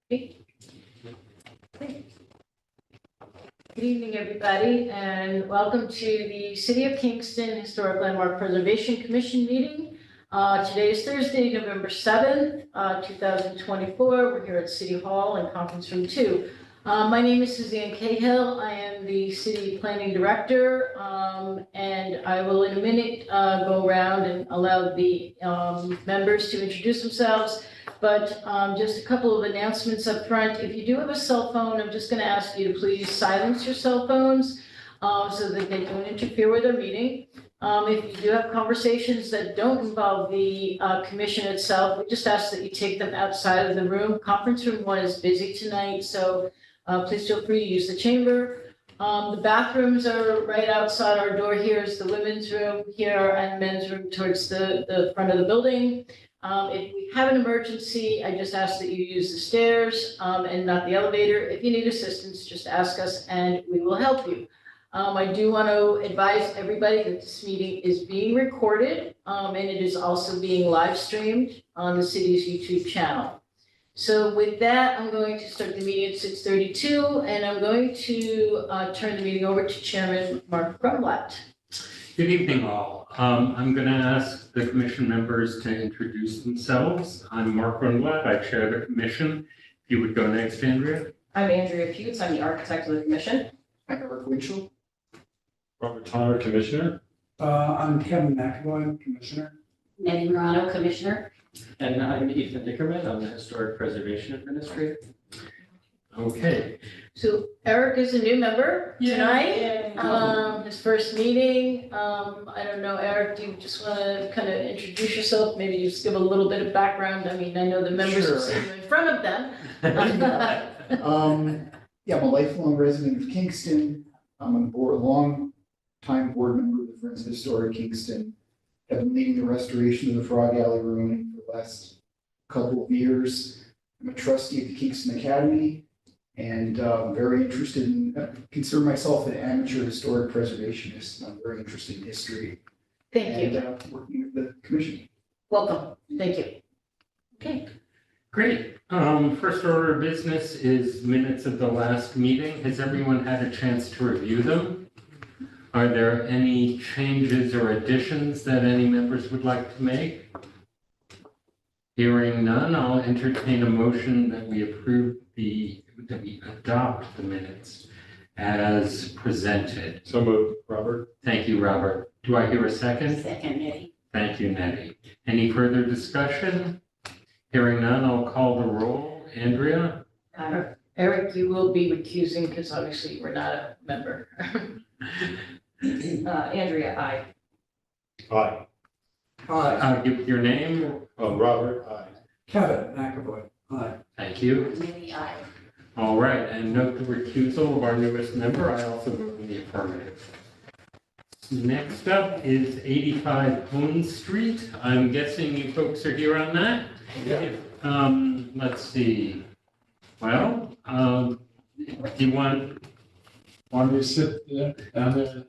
Good evening, everybody, and welcome to the City of Kingston Historic Landmark Preservation Commission meeting. Today is Thursday, November 7th, 2024. We're here at City Hall in Conference Room 2. My name is Suzanne Cahill. I am the City Planning Director, and I will in a minute go around and allow the members to introduce themselves. But just a couple of announcements up front. If you do have a cell phone, I'm just going to ask you to please silence your cell phones so that they don't interfere with our meeting. If you do have conversations that don't involve the commission itself, we just ask that you take them outside of the room. Conference room 1 is busy tonight, so please feel free to use the chamber. The bathrooms are right outside our door. Here is the women's room here and men's room towards the front of the building. If we have an emergency, I just ask that you use the stairs and not the elevator. If you need assistance, just ask us and we will help you. I do want to advise everybody that this meeting is being recorded and it is also being live streamed on the city's YouTube channel. So with that, I'm going to start the meeting at 6:32 and I'm going to turn the meeting over to Chairman Mark Grunblatt. Good evening, all. I'm going to ask the commission members to introduce themselves. I'm Mark Grunblatt. I chair the commission. If you would go next, Andrea. I'm Andrea Putes. I'm the architect of the commission. I'm Eric Winchell. Robert Tyler, Commissioner. I'm Kevin McAvoy, Commissioner. Nettie Morano, Commissioner. And I'm Ethan Dickerman. I'm the Historic Preservation Administrator. Okay. So Eric is a new member tonight. His first meeting. I don't know, Eric, do you just want to kind of introduce yourself? Maybe just give a little bit of background. I mean, I know the members are sitting in front of them. Yeah, I'm a lifelong resident of Kingston. I'm a long-time board member of the Friends of Historic Kingston. I've been leading the restoration of the Frog Alley ruin for the last couple of years. I'm a trustee of the Kingston Academy. And very interested in, consider myself an amateur historic preservationist. I'm very interested in history. Thank you. And working with the commission. Welcome. Thank you. Okay. Great. First order of business is minutes of the last meeting. Has everyone had a chance to review them? Are there any changes or additions that any members would like to make? Hearing none, I'll entertain a motion that we adopt the minutes as presented. So moved, Robert. Thank you, Robert. Do I hear a second? Second, Nettie. Thank you, Nettie. Any further discussion? Hearing none, I'll call the roll. Andrea? Eric, you will be recusing because obviously you were not a member. Andrea, aye. Aye. I'll give your name. Robert, aye. Kevin McAvoy. Hi. Thank you. Nettie, aye. All right, and note the recusal of our newest member. I also vote in the affirmative. Next up is 85 Hone Street. I'm guessing you folks are here on that? Yeah. Let's see. Well, do you want Me to sit down there?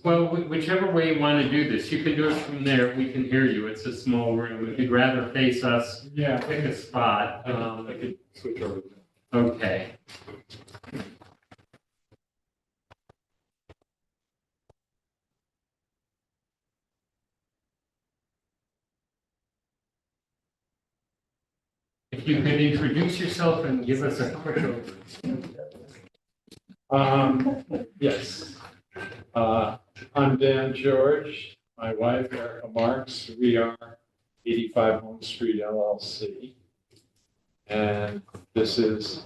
well, whichever way you want to do this, you can do it from there. We can hear you. It's a small room. If you'd rather face us, Yeah. pick a spot. I could switch over. Okay. If you could introduce yourself and give us a quick overview. Yes. I'm Dan George. My wife, Erica Marks. We are 85 Home Street LLC. And this is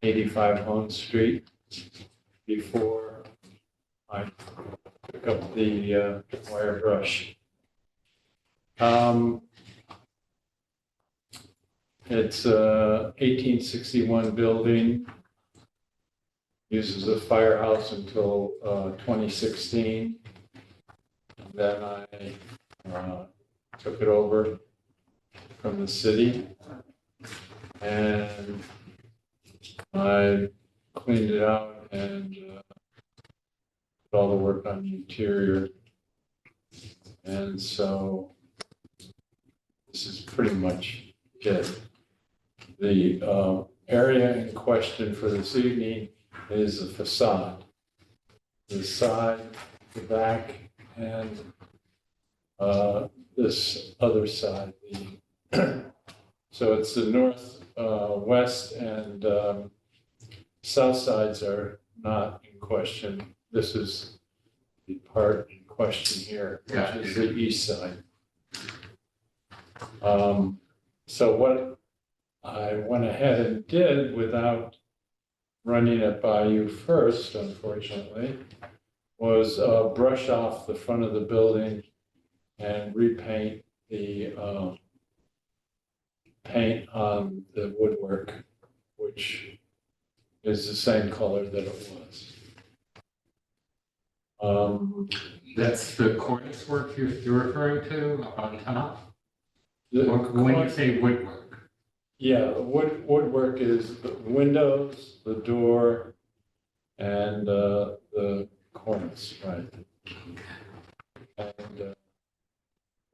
85 Home Street before I pick up the wire brush. It's a 1861 building. Uses a firehouse until 2016. Then I took it over from the city and I cleaned it out and did all the work on the interior. And so this is pretty much it. The area in question for this evening is the facade. The side, the back, and this other side. So it's the north, west, and south sides are not in question. This is the part in question here, which is the east side. So what I went ahead and did without running it by you first, unfortunately, was brush off the front of the building and repaint the paint on the woodwork, which is the same color that it was. That's the cornice work you're referring to up on top? The When you say woodwork? Yeah, the woodwork is the windows, the door, and the cornice, right? And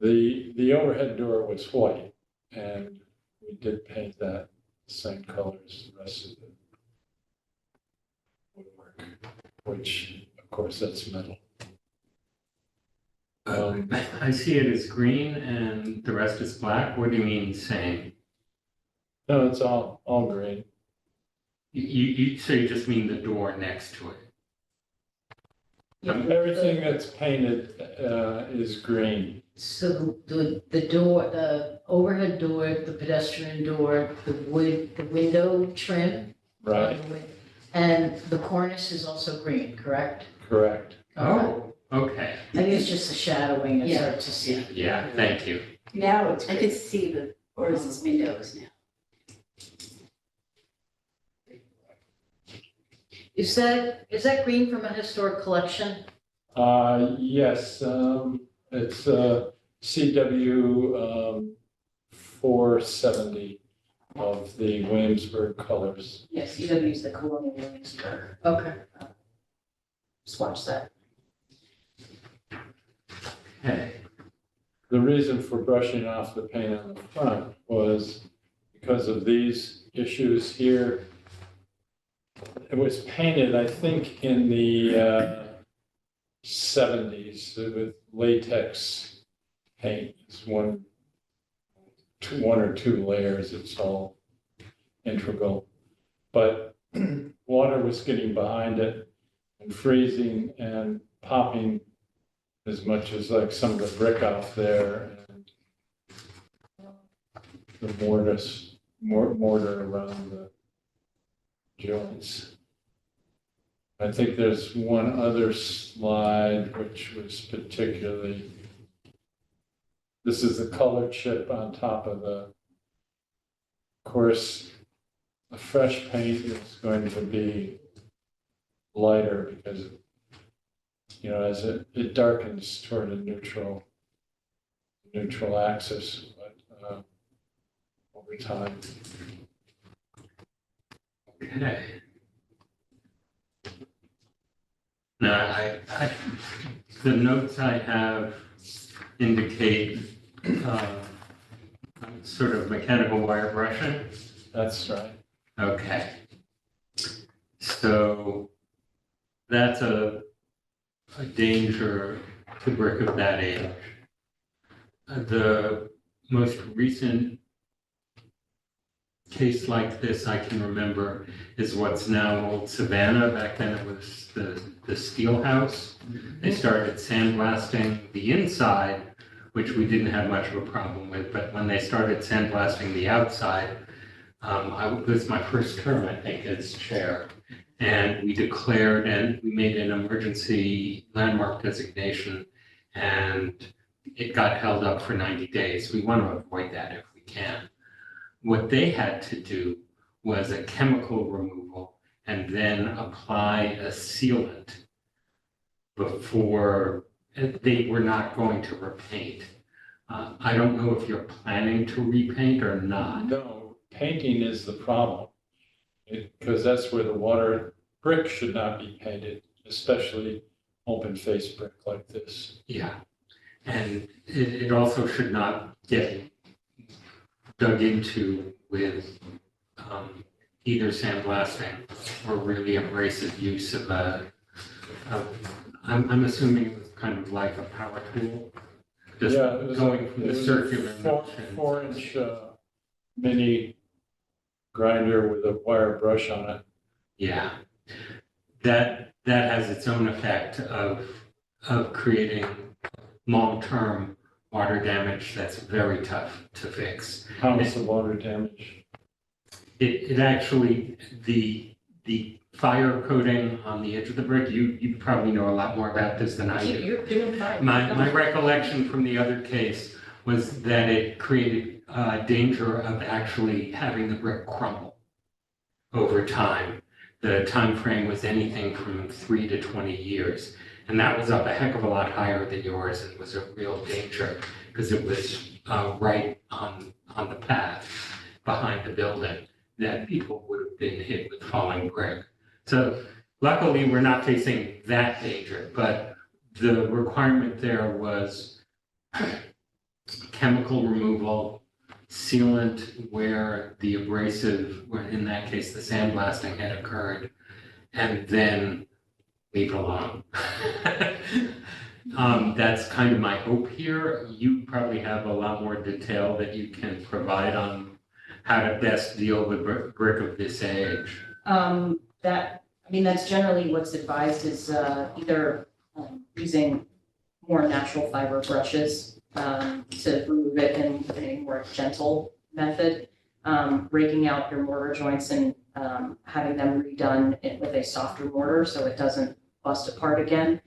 the overhead door was white, and we did paint that same color as the rest of the woodwork, which, of course, that's metal. I see it as green and the rest is black. What do you mean same? No, it's all green. So you just mean the door next to it? Everything that's painted is green. So the door, the overhead door, the pedestrian door, the wood, the window trim. Right, And the cornice is also green, correct? correct. Oh, okay. I think it's just the shadowing that's hard to see. Yeah, thank you. Now it's, I can see the Horace's windows now. Is that green from a historic collection? Yes, it's CW 470 of the Williamsburg colors. Yes, you don't use the Colonial Williamsburg. Okay. Swatch that. Okay. The reason for brushing off the paint on the front was because of these issues here. It was painted, I think, in the 70s with latex paint. It's one or two layers. It's all integral. But water was getting behind it and freezing and popping as much as like some of the brick off there and the mortar around the joints. I think there's one other slide which was particularly, this is the color chip on top of of course, the fresh paint is going to be lighter because, you know, as it darkens toward a neutral axis, but over time. Okay. Now, the notes I have indicate sort of mechanical wire brushing. That's right. Okay. So that's a danger to brick of that age. The most recent case like this I can remember is what's now Old Savannah. Back then it was the steel house. They started sandblasting the inside, which we didn't have much of a problem with, but when they started sandblasting the outside, it was my first term, I think, as chair. And we declared and we made an emergency landmark designation, and it got held up for 90 days. We want to avoid that if we can. what they had to do was a chemical removal and then apply a sealant before they were not going to repaint. I don't know if you're planning to repaint or not. No, painting is the problem. Because that's where the water, brick should not be painted, especially open face brick like this. Yeah, and it also should not get dug into with either sandblasting or really abrasive use of I'm assuming it was kind of like a power tool. Just Yeah, it was going from the it was a circular motion. 4-inch mini grinder with a wire brush on it. Yeah, that has its own effect of creating long-term water damage that's very tough to fix. How is the water damage? It actually, the fire coating on the edge of the brick, you probably know a lot more about this than I do. You're doing fine. My recollection from the other case was that it created danger of actually having the brick crumble over time. The time frame was anything from 3 to 20 years. And that was up a heck of a lot higher than yours and was a real danger because it was right on the path behind the building that people would have been hit with falling brick. So luckily, we're not facing that danger, but the requirement there was chemical removal, sealant where the abrasive, where in that case, the sandblasting had occurred, and then leave it alone. That's kind of my hope here. You probably have a lot more detail that you can provide on how to best deal with brick of this age. That's generally what's advised is either using more natural fiber brushes to remove it in a more gentle method, raking out your mortar joints and having them redone with a softer mortar so it doesn't bust apart again.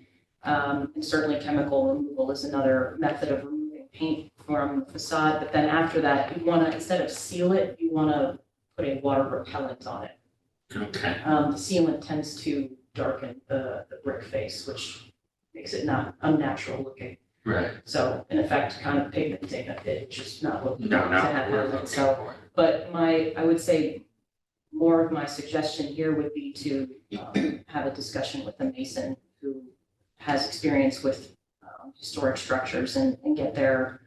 And certainly chemical removal is another method of removing paint from the facade. But then after that, you want to, instead of seal it, you want to put a water repellent on it. Okay. The sealant tends to darken the brick face, which makes it not unnatural looking. Right. So in effect, kind of pigmenting it, just not what you No, want to have we're happen. looking So, for it. but I would say more of my suggestion here would be to have a discussion with the mason who has experience with historic structures and get their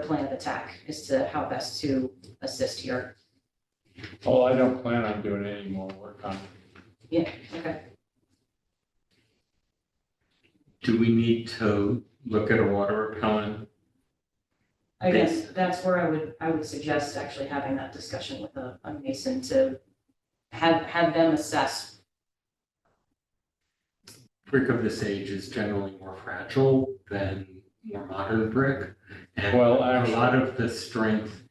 plan of attack as to how best to assist here. Oh, I don't plan on doing any more work on it. Yeah, okay. Do we need to look at a water repellent? I guess that's where I would suggest actually having that discussion with a mason to have them assess. Brick of this age is generally more fragile than more modern brick. And Well, a actually- lot of the strength,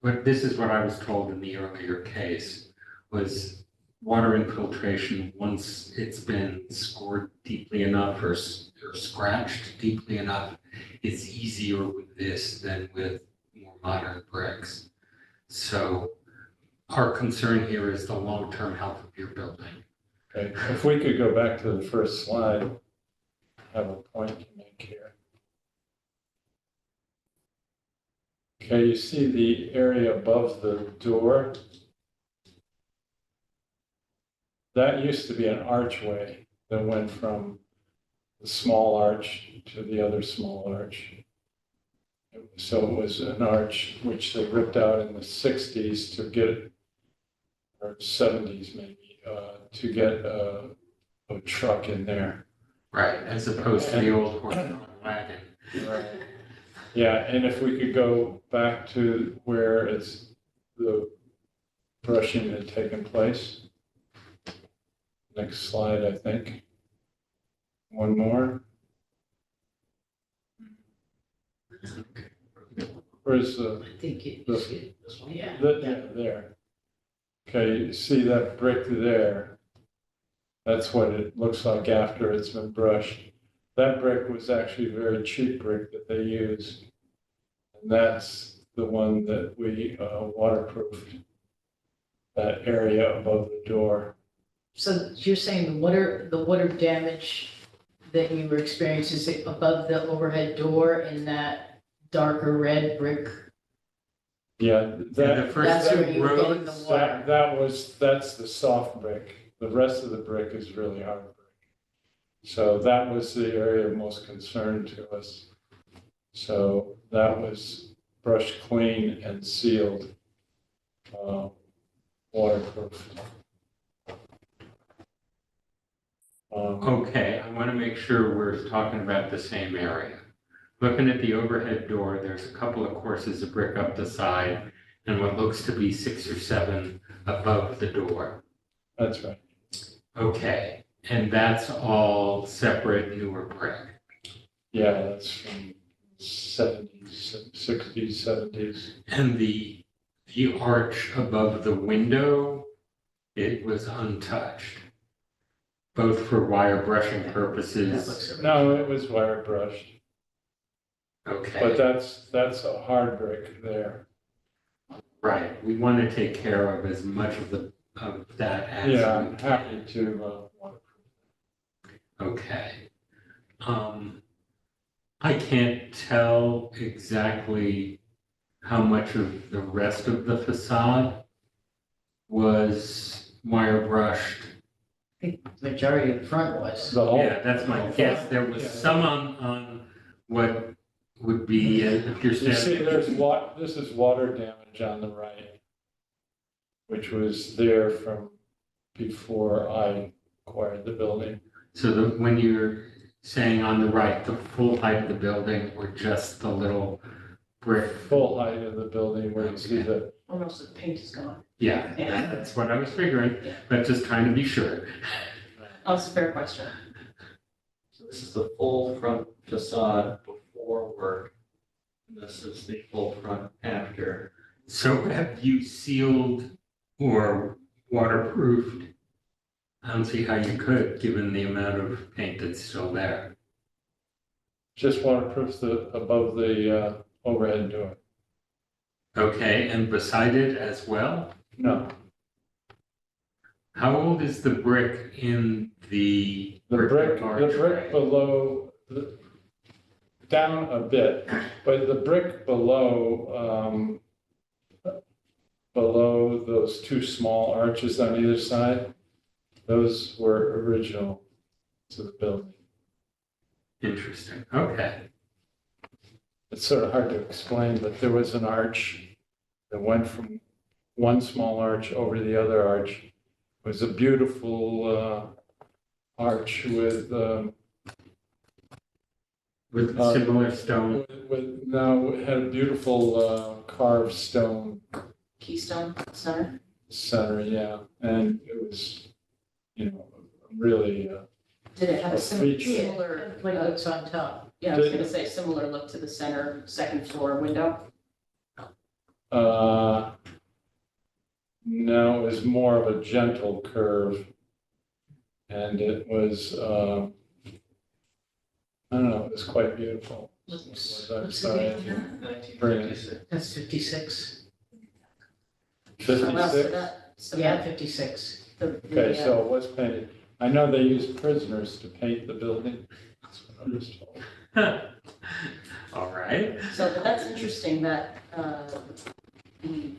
but this is what I was told in the earlier case, was water infiltration, once it's been scored deeply enough or scratched deeply enough, it's easier with this than with more modern bricks. So our concern here is the long-term health of your building. Okay, if we could go back to the first slide, I have a point to make here. Okay, you see the area above the door? That used to be an archway that went from the small arch to the other small arch. So it was an arch which they ripped out in the 60s to get, or 70s maybe, to get a truck in there. Right, as opposed to the old horse-drawn wagon. Right. Yeah, and if we could go back to where the brushing had taken place. Next slide, I think. One more. Where's the, I think you The- see it this one. Yeah. yeah, there. Okay, you see that brick there? That's what it looks like after it's been brushed. That brick was actually a very cheap brick that they used. And that's the one that we waterproofed, that area above the door. So you're saying the water damage that you were experiencing is it above the overhead door in that darker red brick? Yeah, The that, first That's where two you were getting rows, the water. that's the soft brick. The rest of the brick is really hard brick. So that was the area of most concern to us. So that was brushed clean and sealed, waterproof. okay, I want to make sure we're talking about the same area. Looking at the overhead door, there's a couple of courses of brick up the side and what looks to be 6 or 7 above the door. That's right. Okay, and that's all separate newer brick. Yeah, that's from 70s, 60s, 70s. And the arch above the window, it was untouched, both for wire brushing That purposes. looks No, it was wire brushed, but Okay, that's a hard brick there. right. We want to take care of as much of that as Yeah, we I'm can. happy to waterproof. Okay. I can't tell exactly how much of the rest of the facade was wire brushed. I think the majority of the front was. The whole. Yeah, that's my guess. There was Yeah. some on what would be, if you're You see, standing. this is water damage on the right, which was there from before I acquired the building. So when you're saying on the right, the full height of the building or just the little brick? Full height of the building where you see the, Oh, most of the paint is gone. Yeah, Yeah. that's what I was figuring, Yeah. but just trying to be sure. Oh, it's a fair question. So this is the full front facade before work. And this is the full front after. So have you sealed or waterproofed? I don't see how you could, given the amount of paint that's still there. just waterproofs above the overhead door. Okay, and beside it as well? No, How old is the brick in the the brick archway? below, down a bit, but the brick below, below those two small arches on either side, those were original to the building. Interesting, okay. It's sort of hard to explain, but there was an arch that went from one small arch over to the other arch. It was a beautiful arch with With similar stone, no, it had a beautiful carved stone Keystone Center. center, yeah, and it was, really Did it have a Feature. similar, Like what's on top. yeah, I was gonna say similar look to the center second floor window? no, it was more of a gentle curve. And it was, I don't know, it was quite beautiful. What's I'm the sorry. date here? 1956. That's 56. So 56? Yeah, 56. Okay, so it was painted. I know they used prisoners to paint the building. That's what I was told. all right. So but that's interesting that the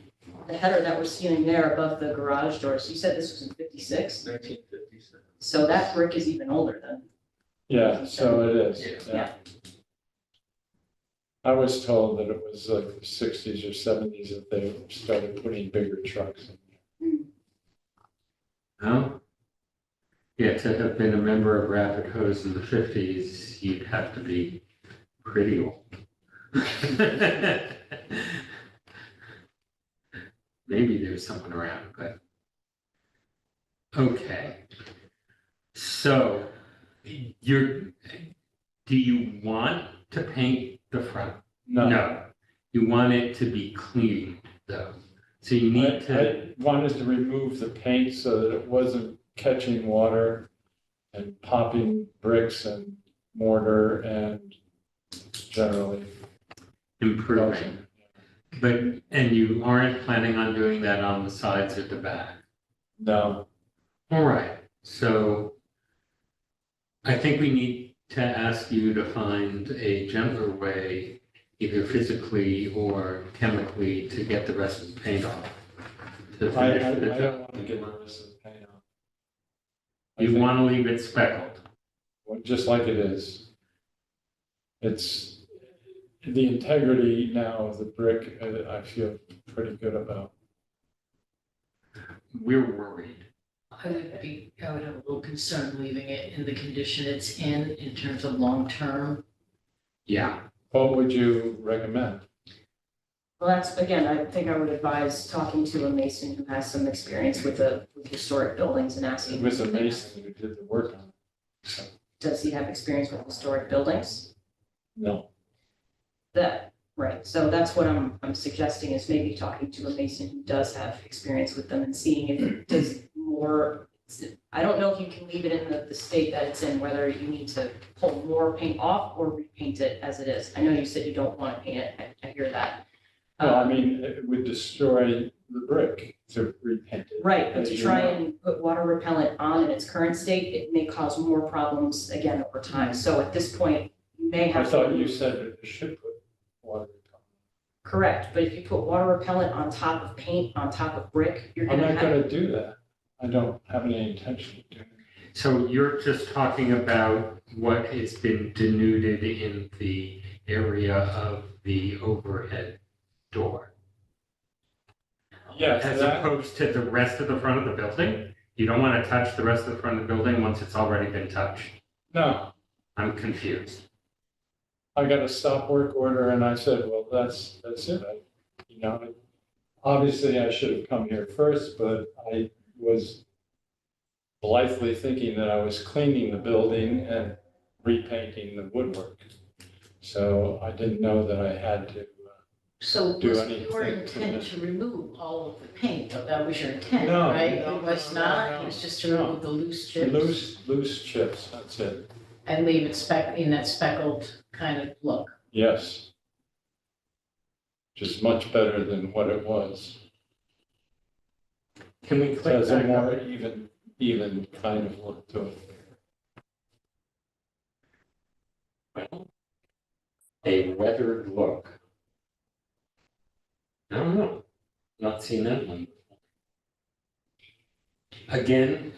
header that we're seeing there above the garage doors, you said this was in 56? 1956. So that brick is even older than, Yeah, so it is, Yeah. yeah. I was told that it was like the 60s or 70s that they started putting bigger trucks in. Well, yeah, to have been a member of Rapid Hose in the 50s, you'd have to be pretty old. Maybe there's someone around, but. Okay. So, do you want to paint the front? No. You want it to be clean, though. So you need to. I wanted to remove the paint so that it wasn't catching water and popping bricks and mortar and generally Improving. But, and you aren't planning on doing that on the sides or the back? No, All right, so I think we need to ask you to find a gentler way, either physically or chemically, to get the rest of the paint off. To I finish the don't job. want to get the rest of the paint off. I You think- want to leave it speckled? Well, just like it is. It's the integrity now of the brick, I feel pretty good about. We're worried. I would have a little concern leaving it in the condition it's in terms of long-term. Yeah, What would you recommend? Well, that's, again, I think I would advise talking to a mason who has some experience with historic buildings and It asking. was a mason who did the work on it. Does he have experience with historic buildings? No, Right, so that's what I'm suggesting is maybe talking to a mason who does have experience with them and seeing if it does more. I don't know if you can leave it in the state that it's in, whether you need to pull more paint off or repaint it as it is. I know you said you don't want to paint it, I hear that. well, I mean, it would destroy the brick to repaint it. Right, but to As you try know. and put water repellent on in its current state, it may cause more problems again over time. So at this point, you may I have. thought you said that you should put water repellent. Correct, but if you put water repellent on top of paint, on top of brick, you're I'm gonna not have. gonna do that. I don't have any intention of doing it. so you're just talking about what has been denuded in the area of the overhead door, Yes, as that, opposed to the rest of the front of the building? You don't want to touch the rest of the front of the building once it's already been touched? no, I'm confused. I got a stop work order and I said, well, that's it. Obviously I should have come here first, but I was blithely thinking that I was cleaning the building and repainting the woodwork. So I didn't know that I had to. So Do was it anything your to intent it. to remove all of the paint, though? That was your intent, No, right? no, It was no, not, no, it was just to no. remove the loose chips Loose chips, that's it. and leave it in that speckled kind of look. Yes. Just much better than what it was. Can we It click has a back more up? even kind of look to it. Well, a weathered look. I don't know, not seen that one before. Again,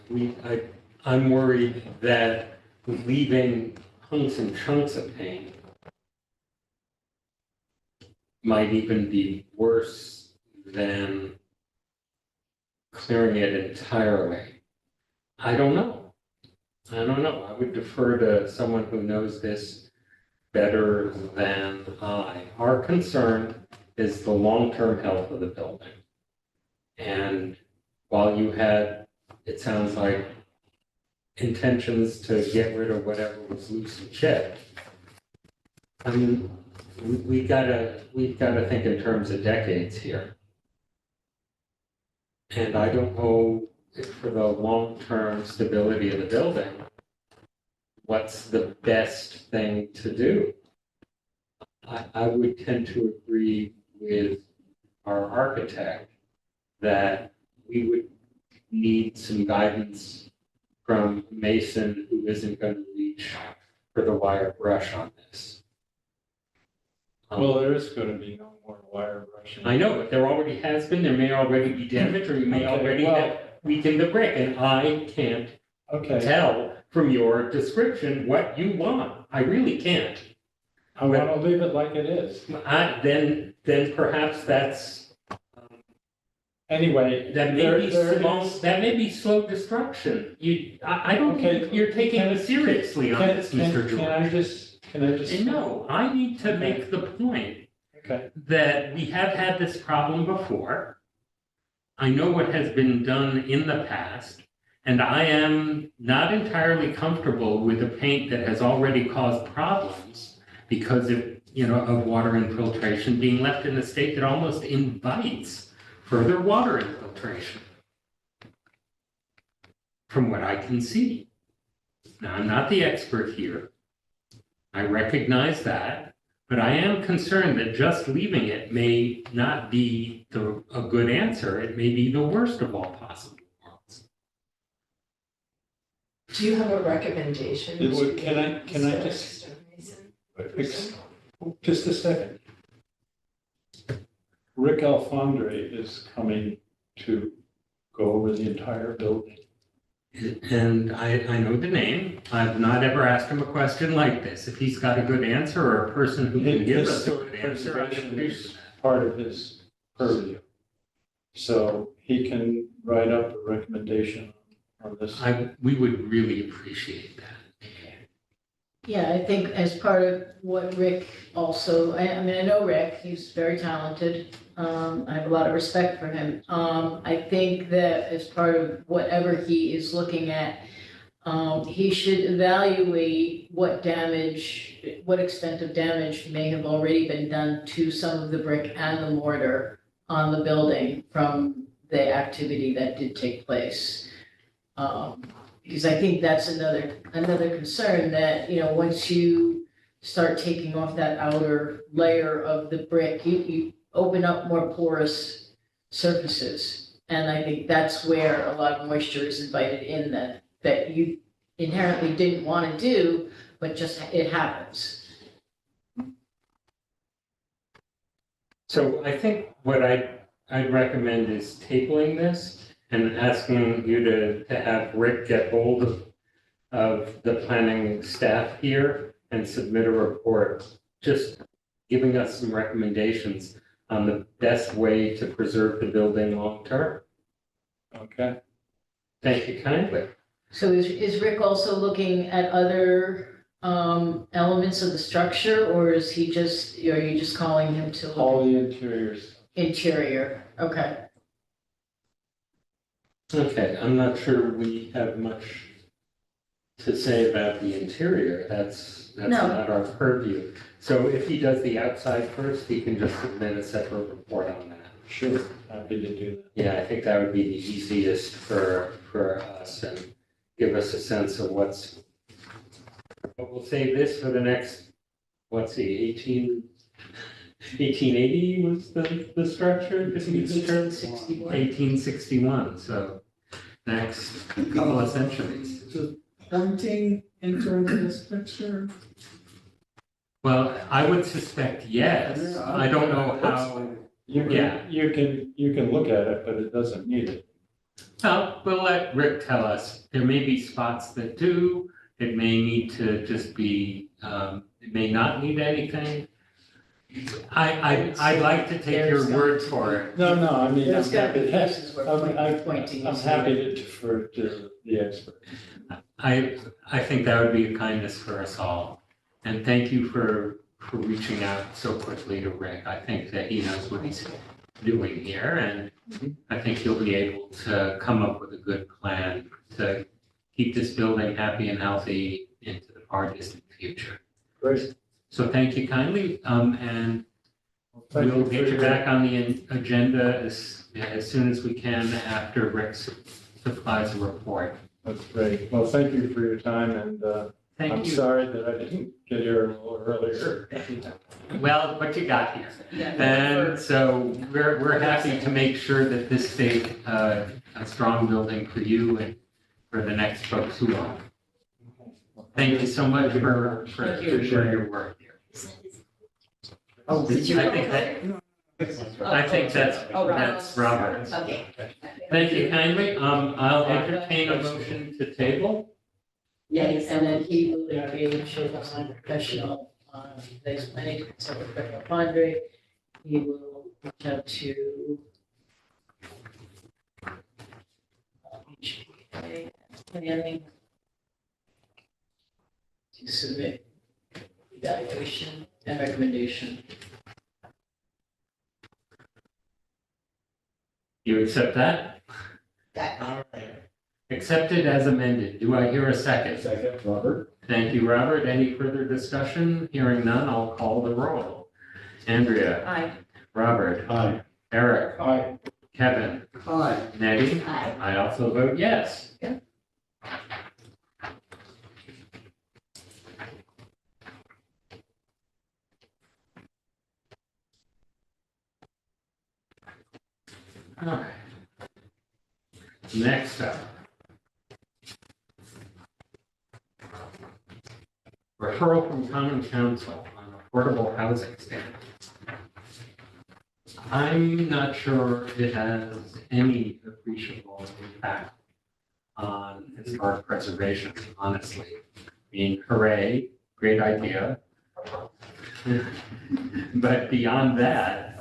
I'm worried that leaving hunks and chunks of paint might even be worse than clearing it entirely. I don't know. I would defer to someone who knows this better than I. Our concern is the long-term health of the building. And while you had, it sounds like, intentions to get rid of whatever was loose and chipped, I mean, we've gotta think in terms of decades here. And I don't know if for the long-term stability of the building, what's the best thing to do? I would tend to agree with our architect that we would need some guidance from Mason, who isn't going to reach for the wire brush on this. Well, there is going to be no more wire brushing. I know, but there already has been, there may already be damage, or you may Okay, already well- have weakened the brick, and I can't Okay, tell from your description what you want. I really can't. I want to leave it like it is. Then perhaps that's, Anyway, that may there be there slow, is. that may be slow destruction. I don't Okay, think you're taking can- it seriously on this, Mr. Can I George. just? And no, I need to make the point Okay, that we have had this problem before. I know what has been done in the past, and I am not entirely comfortable with a paint that has already caused problems because of water infiltration being left in a state that almost invites further water infiltration. From what I can see. Now, I'm not the expert here. I recognize that, But I am concerned that just leaving it may not be a good answer. It may be the worst of all possible worlds. Do you have a recommendation? It would- to can I historic just- stonemason? Just a second. Rick Alfondre is coming to go over the entire building. And I know the name. I've not ever asked him a question like this. If he's got a good answer or a person who can give us a good answer, I Preservation appreciate is part of his purview. So he can write up a recommendation on this. we would really appreciate that. Yeah, I think as part of what Rick also, I mean, I know Rick, he's very talented. I have a lot of respect for him. I think that as part of whatever he is looking at, he should evaluate what damage, what extent of damage may have already been done to some of the brick and the mortar on the building from the activity that did take place. Because I think that's another concern that, once you start taking off that outer layer of the brick, you open up more porous surfaces. And I think that's where a lot of moisture is invited in that you inherently didn't want to do, but just it happens. So I think what I'd recommend is tabling this and asking you to have Rick get hold of the planning staff here and submit a report, just giving us some recommendations on the best way to preserve the building long-term. Okay. Thank you kindly. So is Rick also looking at other elements of the structure, or is he just, are you just calling him to look All the interiors. at interior? Okay. Okay, I'm not sure we have much to say about the interior. That's No. not our purview. So if he does the outside first, he can just submit a separate report on that. Sure, happy to do that. Yeah, I think that would be the easiest for us and give us a sense of what's, but we'll save this for the next, let's see, 1880 was the structure? 1861, so next couple of centuries. Pointing into this picture? Well, I would suspect yes. I don't know how. Yeah. You can look at it, but it doesn't need it. Well, we'll let Rick tell us. There may be spots that do. It may need to just be, it may not need anything. I'd like to take your word for it. No, I mean, I'm There's got to be happy, places where pointing I'm is happy needed. to defer to the expert. I think that would be a kindness for us all. And thank you for reaching out so quickly to Rick. I think that he knows what he's doing here, and I think he'll be able to come up with a good plan to keep this building happy and healthy into the far distant future. Great. So thank you kindly, and Thank we'll for get you your- back on the agenda as soon as we can after Rick supplies a report. That's great. Well, thank you for your time, and I'm Thank you. sorry that I didn't get here a little earlier. Well, but you got here. Yeah. And so we're happy to make sure that this stays a strong building for you and for the next folks who own. Thank you so much for your work here. Oh, I think that's Robert. Okay. Thank you kindly. I'll entertain a motion to table. Yes, and then he will engage with a professional, that is planning to consult with Rick Alfondre. He will reach out to HPA planning to submit evaluation and recommendation. You accept that? That- All right. Accepted as amended. Do I hear a second? Second, Robert. Thank you, Robert. Any further discussion? Hearing none, I'll call the roll. Andrea, Aye. Robert, Aye. Eric, Aye. Kevin, Aye. Nettie. Aye. I also vote yes. Okay. Next up. Referral from Common Council on affordable housing standards. I'm not sure it has any appreciable impact on historic preservation, honestly. I mean, hooray, great idea. But beyond that,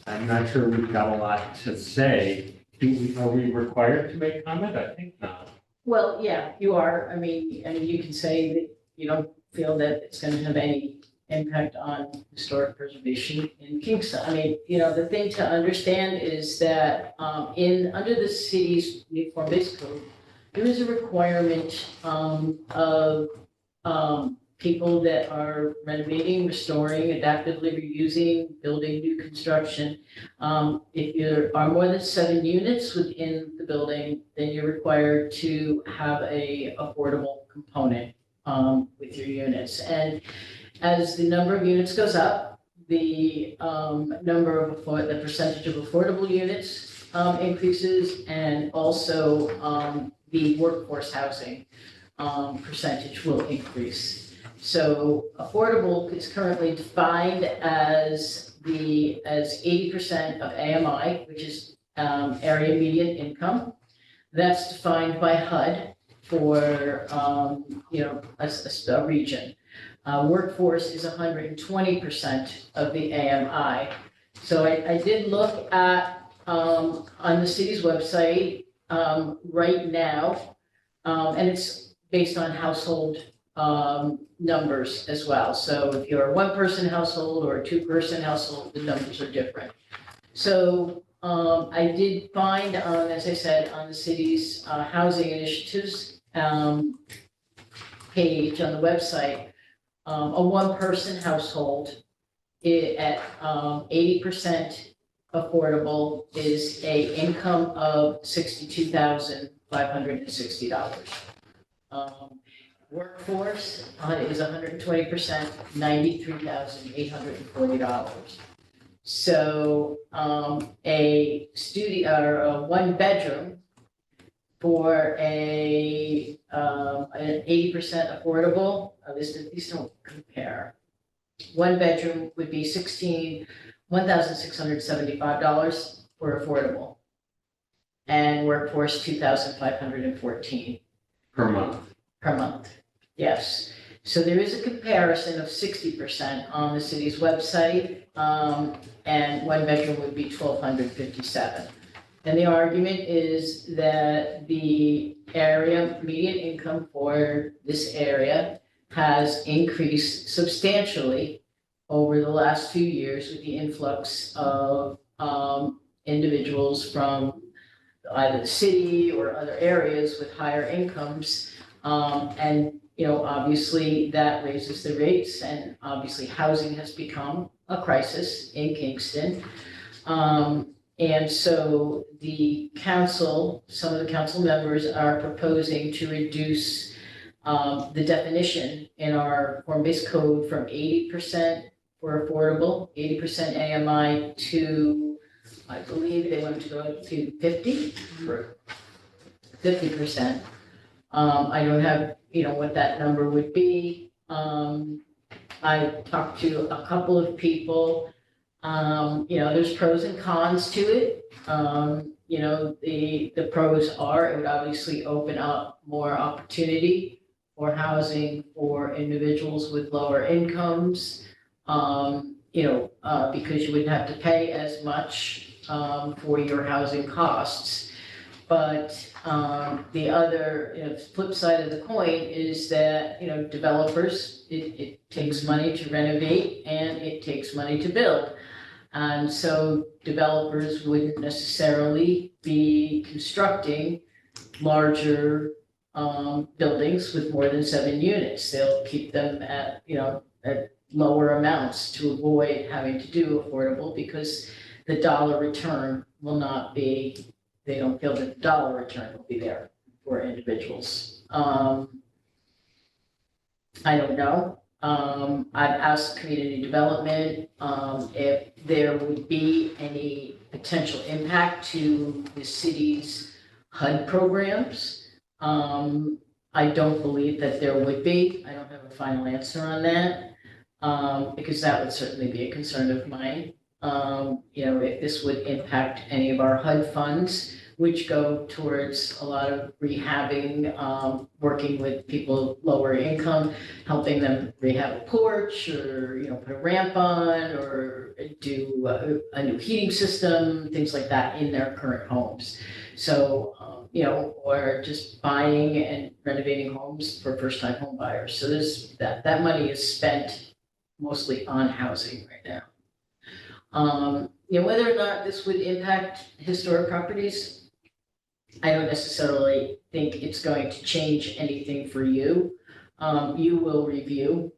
I'm not sure we've got a lot to say. Are we required to make comment? I think not. Well, yeah, you are. I mean, and you can say that you don't feel that it's going to have any impact on historic preservation in Kingston. I mean, the thing to understand is that under the city's uniform-based code, there is a requirement of people that are renovating, restoring, adaptively reusing, building new construction. If there are more than 7 units within the building, then you're required to have a affordable component with your units. And as the number of units goes up, the the percentage of affordable units increases, and also the workforce housing percentage will increase. So affordable is currently defined as 80% of AMI, which is area median income. That's defined by HUD for a region. Workforce is 120% of the AMI. So I did look at on the city's website right now, and it's based on household numbers as well. So if you're a 1-person household or a 2-person household, the numbers are different. So I did find, as I said, on the city's housing initiatives page on the website, a 1-person household at 80% affordable is a income of $62,560. Workforce is 120%, $93,840. So a studio or a 1-bedroom for an 80% affordable, these don't compare. 1-bedroom would be $1,675 for affordable, and workforce $2,514 Per month. per month. Yes. So there is a comparison of 60% on the city's website, and 1-bedroom would be $1,257. And the argument is that the area median income for this area has increased substantially over the last few years with the influx of individuals from either the city or other areas with higher incomes. And obviously that raises the rates, and obviously housing has become a crisis in Kingston. And so the council, some of the council members are proposing to reduce the definition in our form-based code from 80% for affordable, 80% AMI to, I believe they want to go to 50%. 50%. I don't have, what that number would be. I talked to a couple of people. There's pros and cons to it. The pros are, it would obviously open up more opportunity for housing for individuals with lower incomes, because you wouldn't have to pay as much for your housing costs. But the other, flip side of the coin is that, developers, it takes money to renovate and it takes money to build. And so developers wouldn't necessarily be constructing larger buildings with more than 7 units. They'll keep them at lower amounts to avoid having to do affordable, because the dollar return will not be, they don't feel that the dollar return will be there for individuals. I don't know. I've asked community development if there would be any potential impact to the city's HUD programs. I don't believe that there would be. I don't have a final answer on that, because that would certainly be a concern of mine. If this would impact any of our HUD funds, which go towards a lot of rehabbing, working with people lower income, helping them rehab a porch or, put a ramp on or do a new heating system, things like that in their current homes. So, or just buying and renovating homes for first-time home buyers. So that money is spent mostly on housing right now. Whether or not this would impact historic properties, I don't necessarily think it's going to change anything for you. You will review,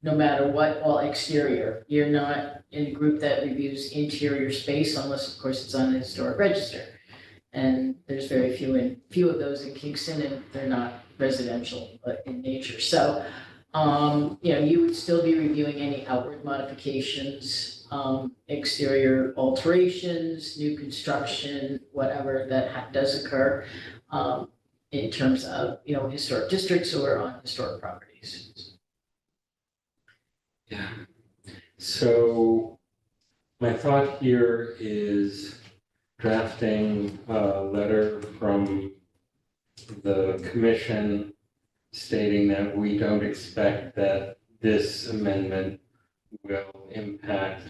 no matter what, all exterior. You're not in a group that reviews interior space unless, of course, it's on the historic register. And there's very few of those in Kingston, and they're not residential in nature. So, you would still be reviewing any outward modifications, exterior alterations, new construction, whatever that does occur, in terms of, historic districts or on historic properties. Yeah. So my thought here is drafting a letter from the commission stating that we don't expect that this amendment will impact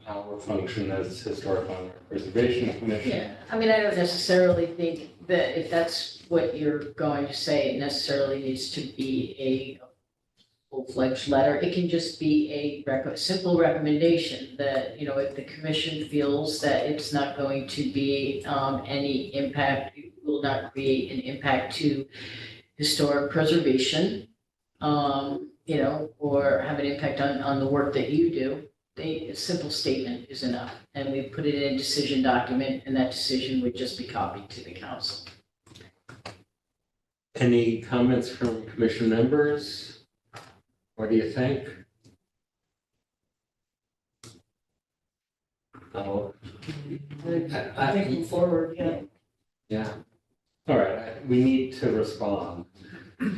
our function as Historic Landmark Preservation Commission. Yeah, I mean, I don't necessarily think that if that's what you're going to say, it necessarily needs to be a full-fledged letter. It can just be a simple recommendation that, if the commission feels that it's not going to be any impact, it will not create an impact to historic preservation, or have an impact on the work that you do, a simple statement is enough. And we put it in a decision document, and that decision would just be copied to the council. Any comments from commission members? What do you think? Oh, Thinking forward, yeah. yeah. All right, we need to respond.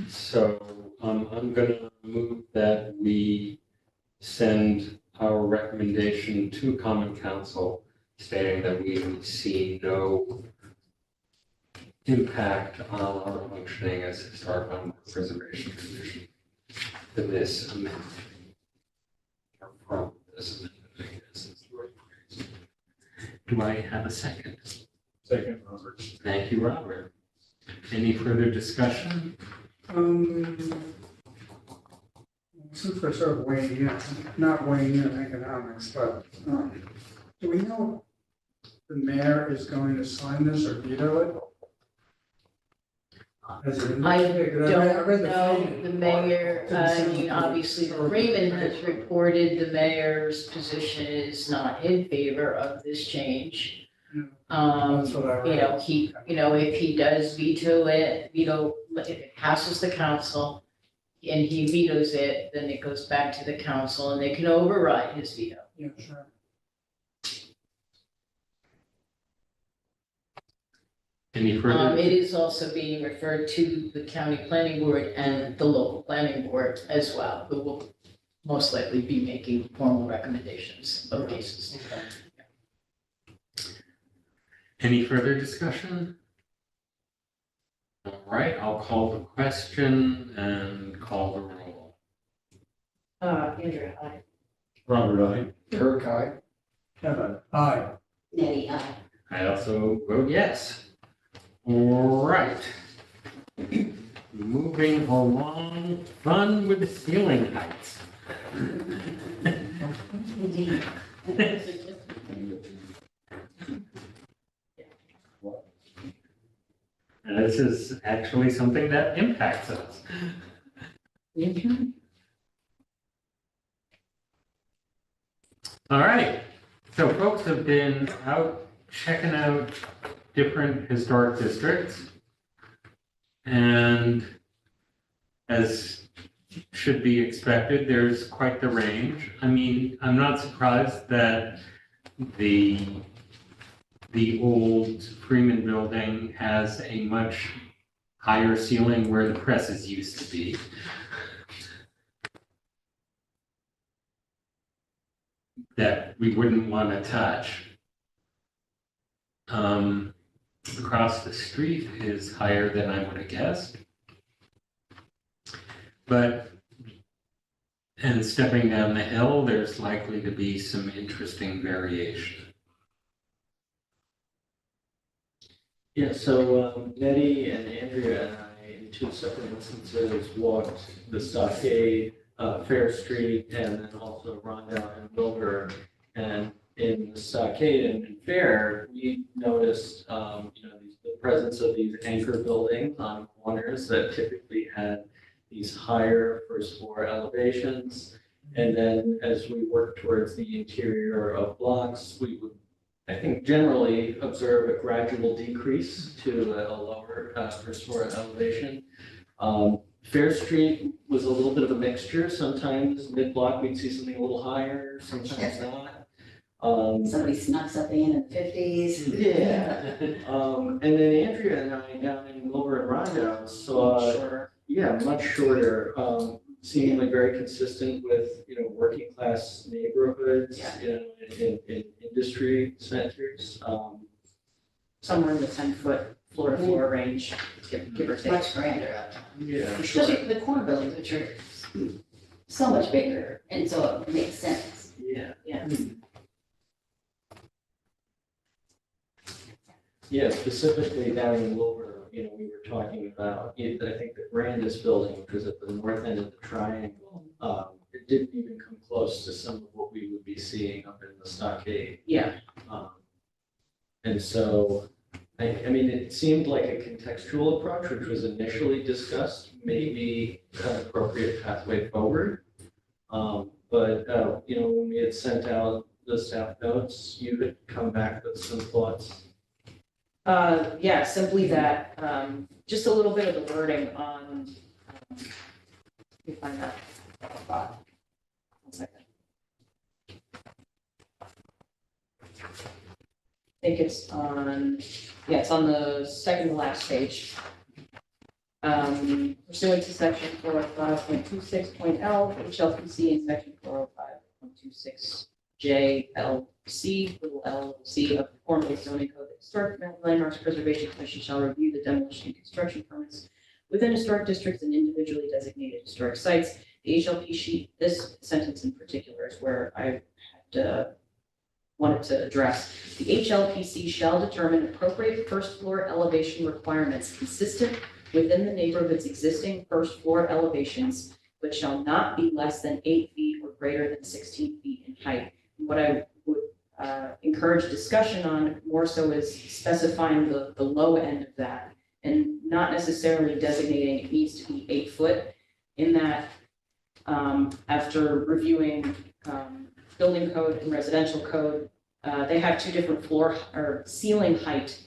So I'm gonna move that we send our recommendation to Common Council stating that we see no impact on our functioning as Historic Landmark Preservation Commission to this amendment. Or from this amendment, I guess is the right phrase. Do I have a second? Second, Robert. Thank you, Robert. Any further discussion? Since we're sort of weighing in, not weighing in economics, but, do we know the mayor is going to sign this or veto it? Has it been I indicated? 'Cause I read don't the know thing. the mayor, obviously Raymond has reported the mayor's position is not in favor of this change. That's what I read. If he does veto it, if it passes the council and he vetoes it, then it goes back to the council and they can override his veto. Yeah, sure. Any further? It is also being referred to the county planning board and the local planning board as well, who will most likely be making formal recommendations in both cases. Any further discussion? All right, I'll call the question and call the roll. Andrea, aye. Robert, aye. Eric, aye. Kevin, aye. Nettie, aye. I also vote yes. All right. Moving along, fun with the ceiling heights. Indeed. And this is actually something that impacts us. All right, so folks have been out checking out different historic districts. And as should be expected, there's quite the range. I mean, I'm not surprised that the the old Freeman building has a much higher ceiling where the presses used to be. That we wouldn't want to touch. Across the street is higher than I would have guessed. But, and stepping down the hill, there's likely to be some interesting variation. Yeah, so Nettie and Andrea and I, in two separate instances, walked the Stockade, Fair Street, and then also Rondout and Wilbur. And in the Stockade and Fair, we noticed, the presence of these anchor buildings on corners that typically had these higher first floor elevations. And then as we work towards the interior of blocks, we would, I think, generally observe a gradual decrease to a lower first floor elevation. Fair Street was a little bit of a mixture. Sometimes mid-block we'd see something a little higher, sometimes not. Somebody snuck something in the 50s. Yeah. And then Andrea and I down in Wilbur and Rondout saw, Shorter. yeah, much shorter, seemingly very consistent with, working class neighborhoods, in industry centers. Somewhere in the 10-foot floor to floor range, give or take. Much grander up. Yeah, for sure. Especially the corner buildings, which are so much bigger, and so it makes sense. Yeah. Yeah. Yeah, specifically down in Wilbur, we were talking about, I think the Grandis building, which was at the north end of the triangle, it didn't even come close to some of what we would be seeing up in the Stockade. Yeah, And so, I mean, it seemed like a contextual approach, which was initially discussed, maybe an appropriate pathway forward. But when we had sent out the staff notes, you had come back with some thoughts. yeah, simply that, just a little bit of the wording on, let me find that spot. 1 second. I think it's on, it's on the second to last page. Pursuant to section 405.26.L, HLPC, and section 405.26JLC, little LC of the form-based zoning code, the Historic Landmarks Preservation Commission shall review the demolition and construction permits within historic districts and individually designated historic sites. The HLP sheet, this sentence in particular is where I had wanted to address. The HLPC shall determine appropriate first floor elevation requirements consistent within the neighborhood's existing first floor elevations, but shall not be less than 8 feet or greater than 16 feet in height. What I would encourage discussion on more so is specifying the low end of that and not necessarily designating it needs to be 8 foot. In that, after reviewing building code and residential code, they have 2 different floor or ceiling height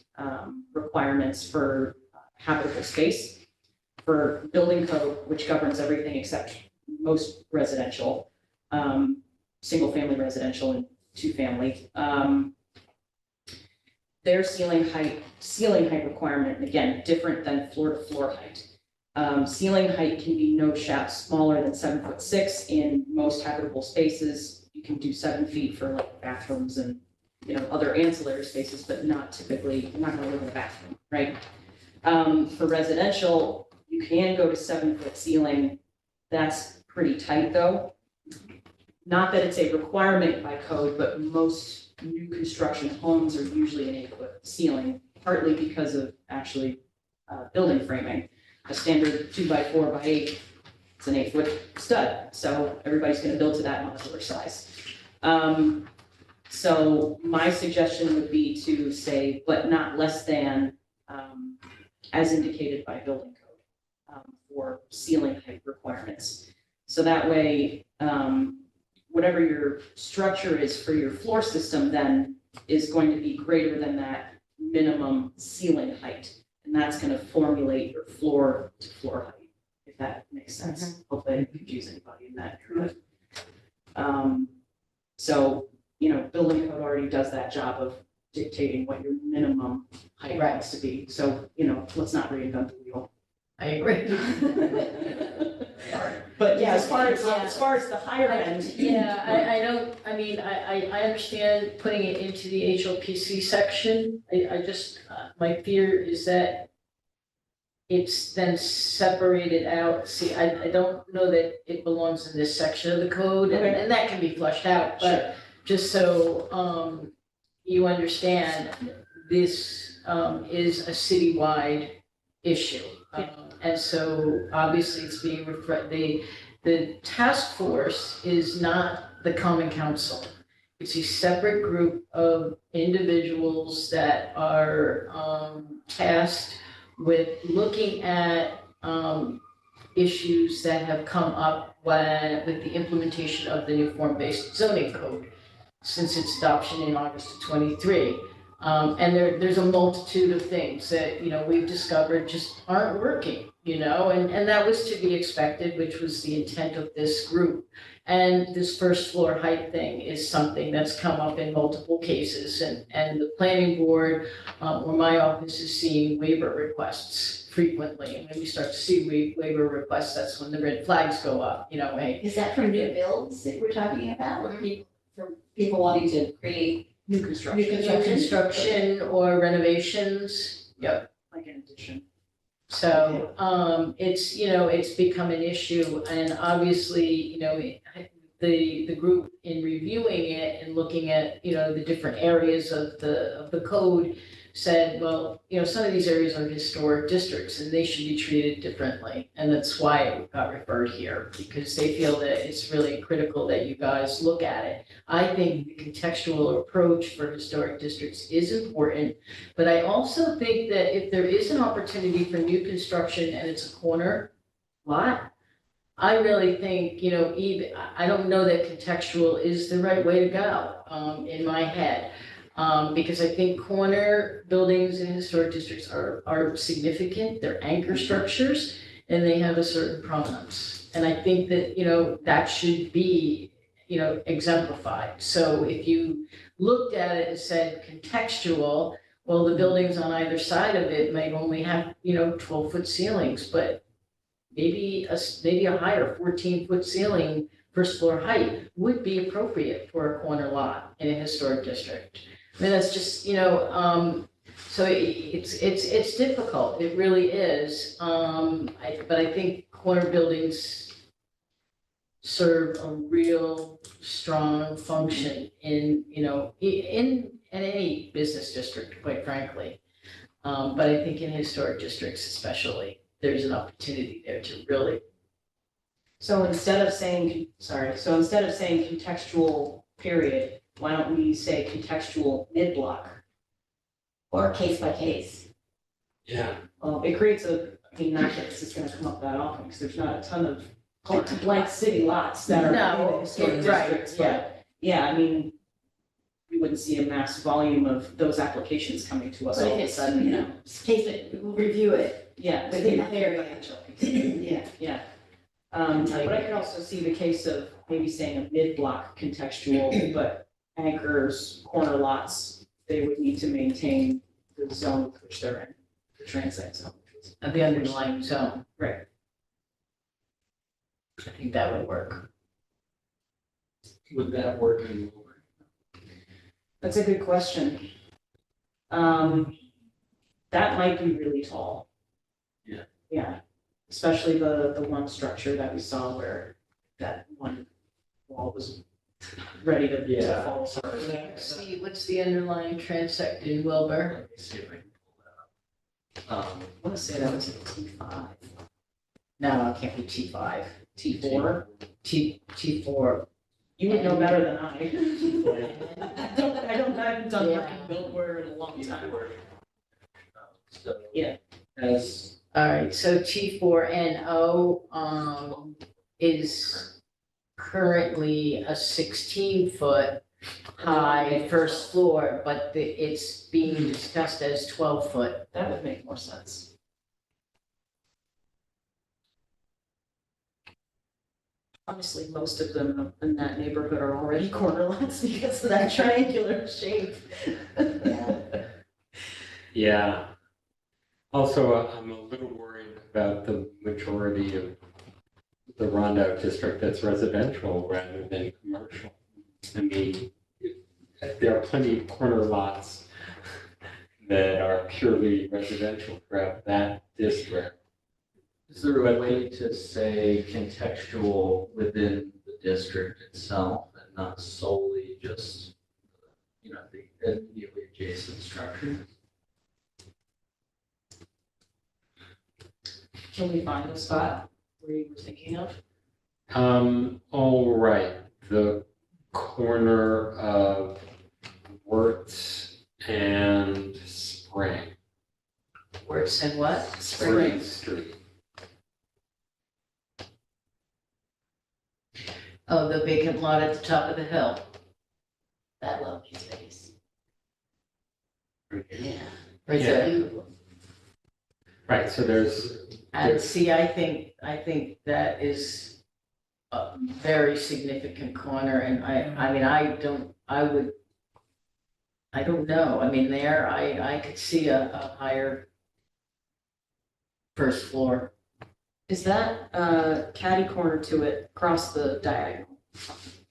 requirements for habitable space. For building code, which governs everything except most residential, single family residential and 2-family, their ceiling height requirement, again, different than floor to floor height. Ceiling height can be no smaller than 7'6" in most habitable spaces. You can do 7 feet for like bathrooms and other ancillary spaces, but not typically, you're not going to live in a bathroom, right? For residential, you can go to 7-foot ceiling. That's pretty tight though. Not that it's a requirement by code, but most new construction homes are usually an 8-foot ceiling, partly because of actually building framing. A standard 2x4x8, it's an 8-foot stud. So everybody's going to build to that modular size. So my suggestion would be to say, but not less than, as indicated by building code, for ceiling height requirements. So that way, whatever your structure is for your floor system then is going to be greater than that minimum ceiling height. And that's going to formulate your floor to floor height, if that makes sense. Hopefully I didn't confuse anybody in that area. So, building code already does that job of dictating what your minimum height Right. has to be. So, let's not reinvent the wheel. I agree. But yeah, as far as the higher end. Yeah, I don't, I mean, I understand putting it into the HLPC section. I just, my fear is that it's then separated out. See, I don't know that it belongs in this section of the code, Okay. and that can be flushed out, but just so, you understand, this, is a citywide issue. And so obviously it's being the task force is not the common council. It's a separate group of individuals that are tasked with looking at issues that have come up with the implementation of the new form-based zoning code since its adoption in August of '23. And there's a multitude of things that, we've discovered just aren't working, and that was to be expected, which was the intent of this group. And this first floor height thing is something that's come up in multiple cases, and the planning board, or my office is seeing waiver requests frequently. And when we start to see waiver requests, that's when the red flags go up, hey. Is that from new builds that we're talking about, or from people wanting to create New construction. New construction or renovations, yep. Like an addition. So, it's become an issue, and obviously, the group in reviewing it and looking at, the different areas of the code said, well, some of these areas are historic districts and they should be treated differently. And that's why it got referred here, because they feel that it's really critical that you guys look at it. I think the contextual approach for historic districts is important, but I also think that if there is an opportunity for new construction and it's a corner lot, I really think, I don't know that contextual is the right way to go, in my head. Because I think corner buildings in historic districts are significant, they're anchor structures, and they have a certain provenance. And I think that, that should be, exemplified. So if you looked at it and said contextual, well, the buildings on either side of it might only have, 12-foot ceilings, but maybe a higher 14-foot ceiling first floor height would be appropriate for a corner lot in a historic district. I mean, that's just, so it's difficult, it really is. But I think corner buildings serve a real strong function in any business district, quite frankly. But I think in historic districts especially, there's an opportunity there to really. So instead of saying contextual period, why don't we say contextual mid-block? or case by case? Yeah. It creates not that this is gonna come up that often, because there's not a ton of blank city lots that are in No, the historic right, districts, but yeah, we wouldn't see a mass volume of those applications coming to us But all if of a it's, sudden. case, we'll review it Yeah, within that area. Yeah. Yeah. But I could also see the case of maybe saying a mid-block contextual, but anchors, corner lots, they would need to maintain the zone which they're in, the transit zone. Of the underlying zone. Right. I think that would work. Would that work in Woburn? That's a good question. That might be really tall. Yeah. Yeah, especially the one structure that we saw where that one wall was ready to fall apart. What's the underlying transect in Wilbur? Let me see if I can pull that up. I want to say that was a T5. No, it can't be T5. T4? T4. You would know better than I. I haven't done Yeah. work in Billboard in a long time. So. Yeah. As All right, so T4NO is currently a 16-foot high first floor, but it's being discussed as 12-foot. That would make more sense. Honestly, most of them in that neighborhood are already corner lots because of that triangular shape. Yeah. Yeah. Also, I'm a little worried about the majority of the Rondout district that's residential rather than commercial. I mean, there are plenty of corner lots that are purely residential throughout that district. Is there a way to say contextual within the district itself and not solely just, the immediately adjacent structure? Can we find a spot where you were thinking of? All right, the corner of Wirtz and Spring. Works and what? Spring Street. Oh, the vacant lot at the top of the hill. That lovely space. Yeah. Right Yeah. there. Beautiful. Right, so there's, And see, I think that is a very significant corner, and I mean, I don't know, I mean, there, I could see a higher first floor. Is that catty corner to it across the diagonal?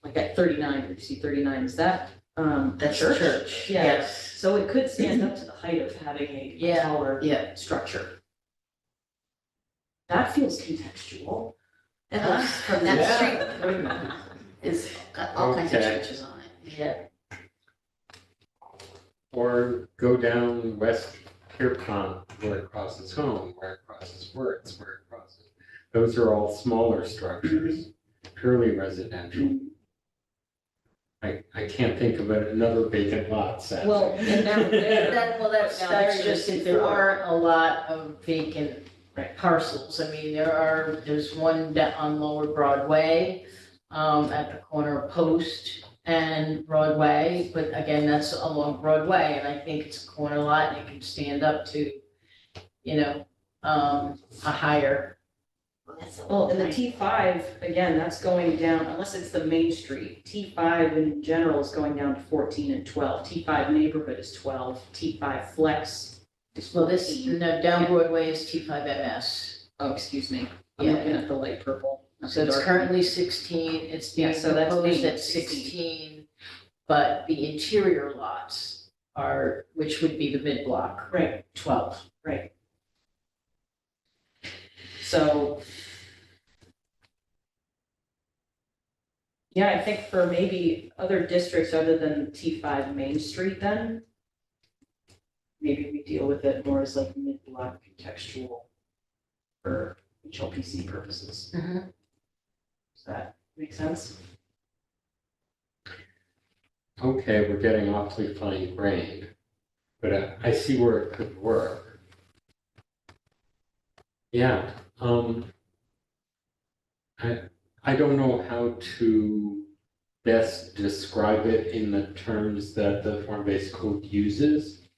Like at 39, if you see 39, is that That's the church, Yeah. yes. So it could stand up to the height of having a Yeah, taller yeah. structure. That feels contextual. And those from that Yeah. street is got all kinds of Okay. churches on it. Yeah, or go down West Pierpont where it crosses home, where it crosses Wirtz, where it crosses. Those are all smaller structures, purely residential. I can't think of another vacant lot, sadly. Well, and down there, that's Now, there just, is- there aren't a lot of vacant parcels. I mean, there's one down on Lower Broadway, at the corner of Post and Broadway, but again, that's along Broadway, and I think it's a corner lot, and it can stand up to, a higher. well, and the T5, again, that's going down, unless it's the main street. T5 in general is going down to 14 and 12. T5 neighborhood is 12. T5 flex is Well, this, 14. no, down Broadway is T5MS. Oh, excuse me. I'm Yeah. looking at the light purple. not So the it's dark. currently 16, it's being Yeah, so that's proposed main, at 16. 16, but the interior lots are, which would be the mid-block, Right, 12. right. So. Yeah, I think for maybe other districts other than T5 Main Street then, maybe we deal with it more as like mid-block contextual for HLPC purposes. Mhm. Does that make sense? Okay, we're getting awfully fine-grained, but I see where it could work. Yeah, I don't know how to best describe it in the terms that the form-based code uses.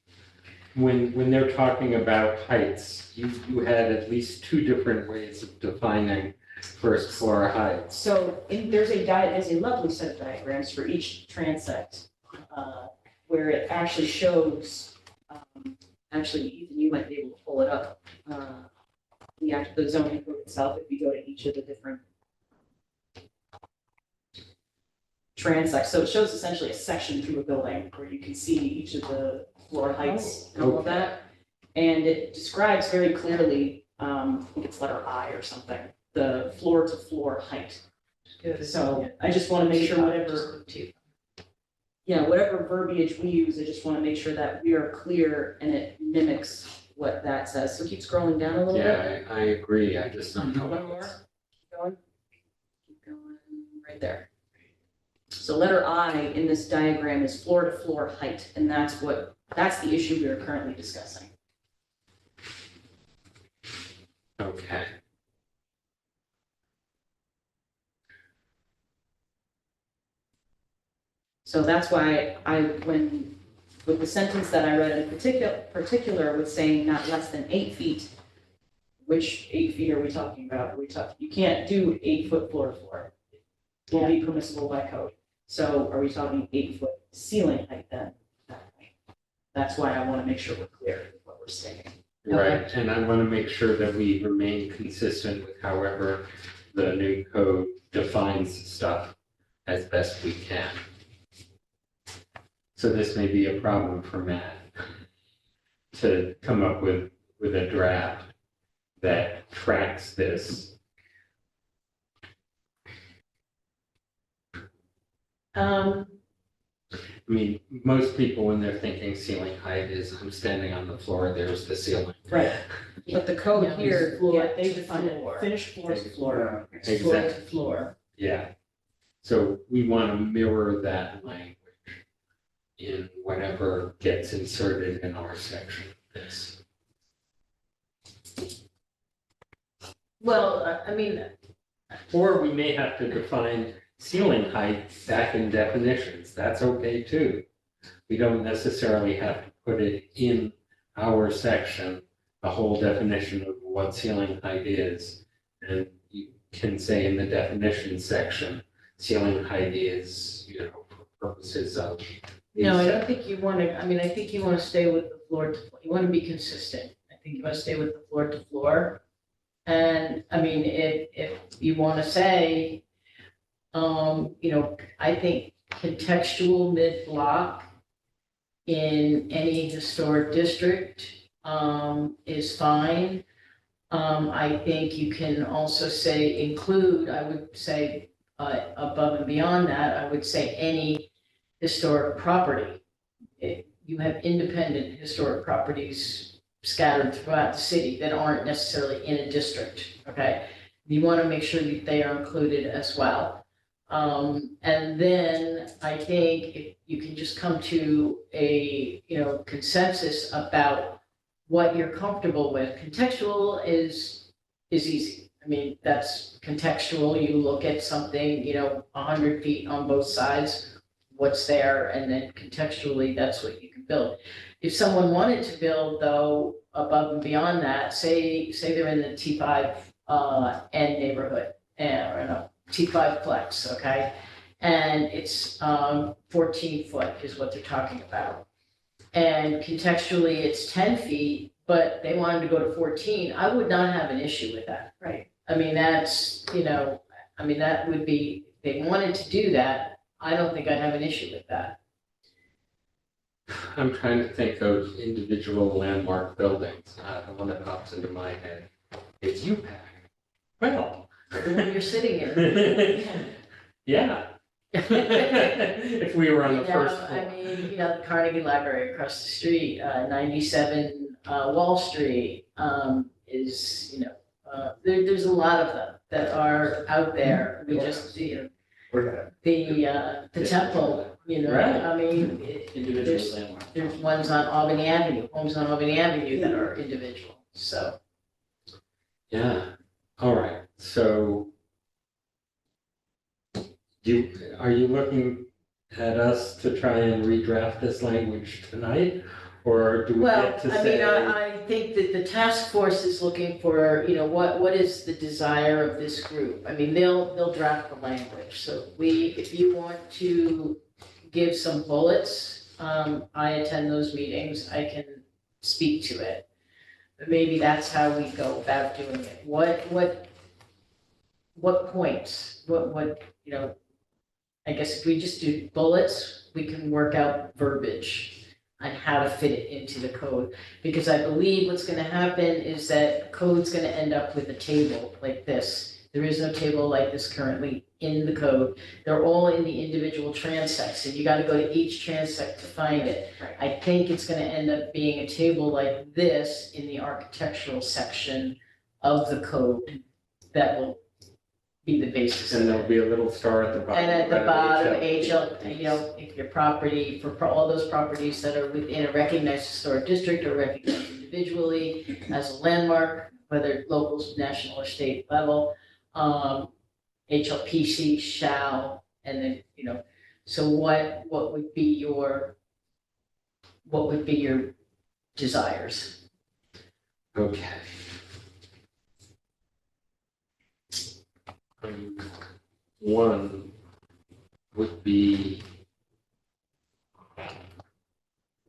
When they're talking about heights, you had at least two different ways of defining first floor heights. So there's a lovely set of diagrams for each transect, where it actually shows, actually, Ethan, you might be able to pull it up. The zoning code itself, if you go to each of the different transects. So it shows essentially a section through a building where you can see each of the floor heights and all of that. And it describes very clearly, I think it's letter I or something, the floor to floor height. So I just want to make sure whatever verbiage we use, I just want to make sure that we are clear and it mimics what that says. So keep scrolling down a little bit. Yeah, I agree, I just don't know. One more. Keep going. Keep going, right there. So letter I in this diagram is floor to floor height, and that's the issue we are currently discussing. Okay. So that's why with the sentence that I read in particular with saying not less than 8 feet, which 8 feet are we talking about? You can't do 8 foot floor to floor. It will be permissible by code. So are we talking 8 foot ceiling height then? That's why I want to make sure we're clear. staying. Right, and I want to make sure that we remain consistent with however the new code defines stuff as best we can. So this may be a problem for Matt to come up with a draft that tracks this. I mean, most people, when they're thinking ceiling height, is I'm standing on the floor, there's the ceiling. Right. But the code Yeah, here, floor, yeah, they to define it, floor. finished floor to floor, Yeah. it's floor to floor. Yeah. So we want to mirror that language in whatever gets inserted in our section of this. Well, I mean, Or we may have to define ceiling height back in definitions. That's okay too. We don't necessarily have to put it in our section, the whole definition of what ceiling height is. And you can say in the definition section, ceiling height is, for purposes of. no, I don't think you want to, I mean, I think you want to stay with the floor to, you want to be consistent. I think you want to stay with the floor to floor. And I mean, if you want to say, I think contextual mid-block in any historic district, is fine. I think you can also say include, I would say, above and beyond that, I would say any historic property. You have independent historic properties scattered throughout the city that aren't necessarily in a district, okay? You want to make sure that they are included as well. And then I think if you can just come to a, consensus about what you're comfortable with. Contextual is easy. I mean, that's contextual. You look at something, 100 feet on both sides, what's there, and then contextually, that's what you can build. If someone wanted to build, though, above and beyond that, say they're in the T5 N neighborhood, or no, T5 flex, okay? And it's 14 foot is what they're talking about. And contextually, it's 10 feet, but they wanted to go to 14. I would not have an issue with that. Right. I mean, that's, that would be, if they wanted to do that, I don't think I'd have an issue with that. I'm trying to think of individual landmark buildings. The one that pops into my head is UPAC. Well. The one you're sitting in. Yeah. If we were on the first I floor. mean, the Carnegie Library across the street, 97 Wall Street, is, there's a lot of them that are out there. We just, the temple, Right. I mean, Individual there's ones on Albany Avenue, homes on Albany Avenue that are individual, so. Yeah, all right, so are you looking at us to try and redraft this language tonight? Or do we Well, get to I say? mean, I think that the task force is looking for, what is the desire of this group? I mean, they'll draft the language, so if you want to give some bullets, I attend those meetings, I can speak to it. But maybe that's how we go about doing it. What points, I guess if we just do bullets, we can work out verbiage on how to fit it into the code. Because I believe what's gonna happen is that code's gonna end up with a table like this. There is no table like this currently in the code. They're all in the individual transects, and you gotta go to each transect to find it. Right. I think it's gonna end up being a table like this in the architectural section of the code that will be the basis of And it. there'll be a little star at the bottom. And at the about bottom, HL. if your property, for all those properties that are within a recognized historic district or recognized individually as a landmark, whether local, national, or state level, HLPC shall, and then, so what would be your desires? Okay. One would be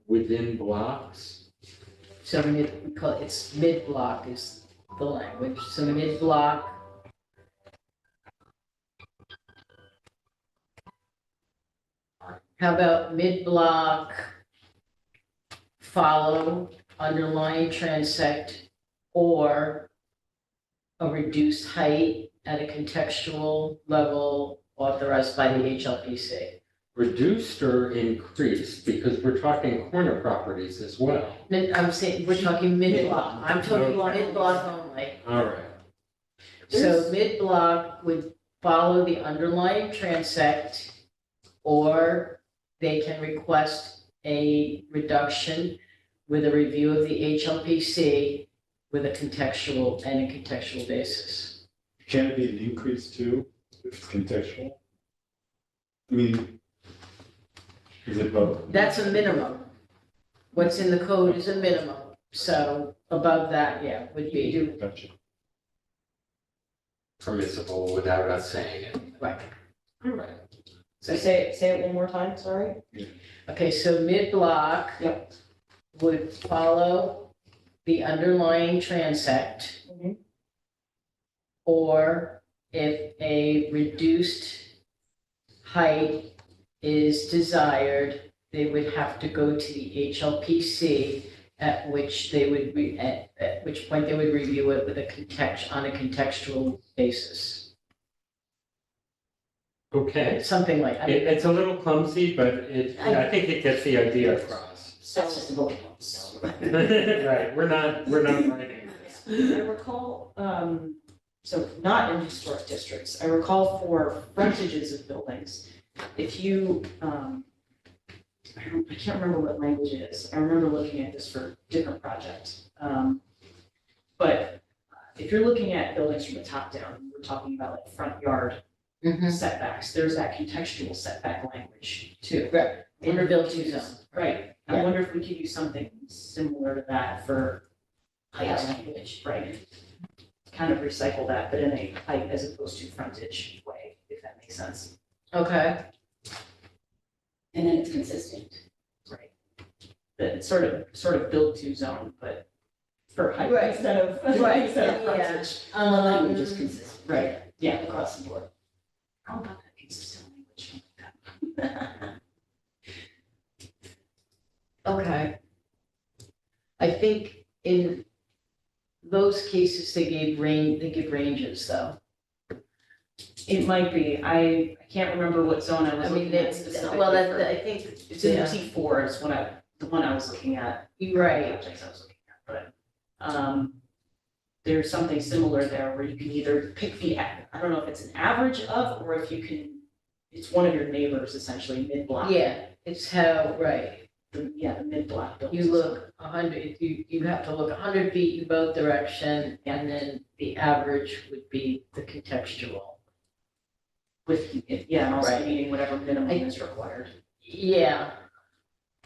within blocks. So we call it's mid-block is the language, so mid-block. How about mid-block, follow, underline, transect, or a reduced height at a contextual level authorized by the HLPC? Reduced or increased, because we're talking corner properties as well. I'm saying, we're talking mid-block, I'm talking Okay. mid-block only. All right. So mid-block would follow the underlying transect, or they can request a reduction with a review of the HLPC with a contextual basis. Can it be an increase too, if it's contextual? I mean, is it both? That's a minimum. What's in the code is a minimum, so above that, yeah, would be, Gotcha. Permissible without us saying it. right. All right. So say it one more time, sorry. Okay, so mid-block. Yep. Would follow the underlying transect. Mhm. Or if a reduced height is desired, they would have to go to the HLPC, at which they would at which point they would review it with on a contextual basis. Okay. Something like, It's a little clumsy, but I think it gets the idea across. That's just a bullet points. Right, we're not writing this. I recall, so not in historic districts, I recall for frontages of buildings, if you, I can't remember what language it is, I remember looking at this for different projects. But if you're looking at buildings from the top down, we're talking about like front yard setbacks, there's that contextual setback language too. Right, in the build to zone. Right, I Yeah. wonder if we could use something similar to that for height language, right? Kind of recycle that, but in a height as opposed to frontage way, if that makes sense. Okay, And then it's consistent. Right. That it's sort of build to zone, but for height Right. instead of, Right, instead of yeah. frontage. The language is consistent. Right, yeah, Across the board. how about that consistent language? okay. I think in those cases, they give ranges though. It might be, I can't remember what zone I was I mean, looking at that's, specifically. well, for- I think, It's in yeah. T4 is the one I was looking at. You're right, Projects I was looking at, but, there's something similar there where you can either pick I don't know if it's an average of, or if you can, it's one of your neighbors essentially, mid-block. yeah, it's how, right, The mid-block buildings. you look 100, you have to look 100 feet in both direction, and then the average would be the contextual. With, yeah, and also Right. meeting whatever minimum is required. Yeah,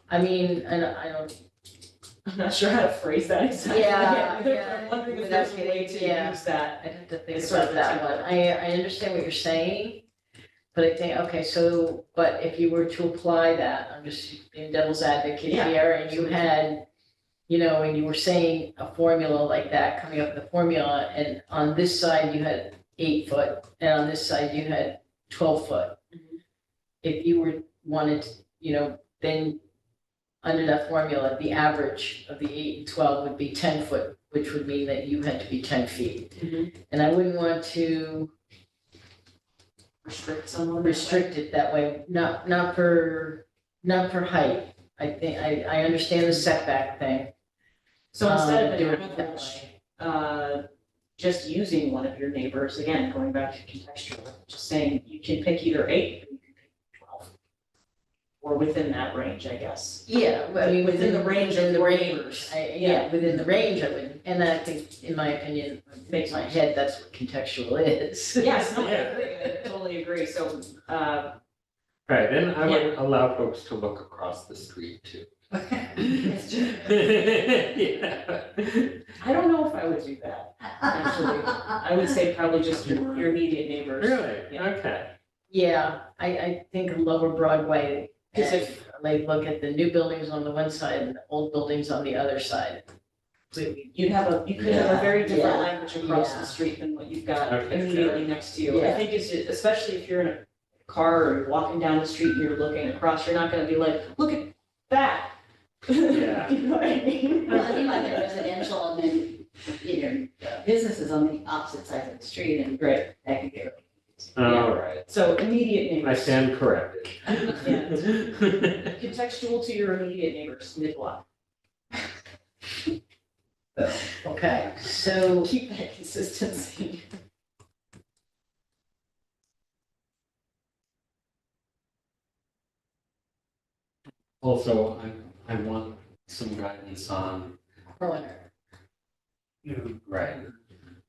I mean, and I don't, I'm not sure how to phrase that exactly. Yeah, I'm yeah, wondering if without there's a way getting- to yeah. use that. I'd have to think It's sort about of that the one. I understand what you're saying, but I think, okay, so, but if you were to apply that, I'm just being devil's advocate Yeah. here, and you had, and you were saying a formula like that, coming up with a formula, and on this side you had 8 foot, and on this side you had 12 foot. Mhm. If you wanted, then under that formula, the average of the 8 and 12 would be 10 foot, which would mean that you had to be 10 feet. Mhm. And I wouldn't want to Restrict someone. restrict it that way, not for height. I think, I understand the setback thing. So instead of Do an it that average, way. just using one of your neighbors, again, going back to contextual, just saying you can pick either 8 or you can pick 12. Or within that range, I guess. Yeah, I mean, Within the range of within the your range, neighbors. yeah, within the range of it, and I think, in my opinion, makes my head, that's what contextual is. Yes, no, I Yeah. agree, I totally agree, so, Right, and I would allow folks to look across the street too. Yeah. I don't know if I would do that, actually. I would say probably just your immediate neighbors. Really? Yeah. Okay. Yeah, I think of Lower Broadway, Because if they look at the new buildings on the one side and the old buildings on the other side. you could have a very different Yeah, language across yeah. the street than what you've got Okay, immediately next to you. I Yeah. think especially if you're in a car or you're walking down the street and you're looking across, you're not gonna be like, look at that. Yeah. You know what I mean? Well, I think like the residential and then, businesses on the opposite side of the street and Right, that could get All right, so immediate I neighbors. stand corrected. Contextual to your immediate neighbors, mid-block. Okay, so Keep that consistency. Also, I want some guidance on, corner. right,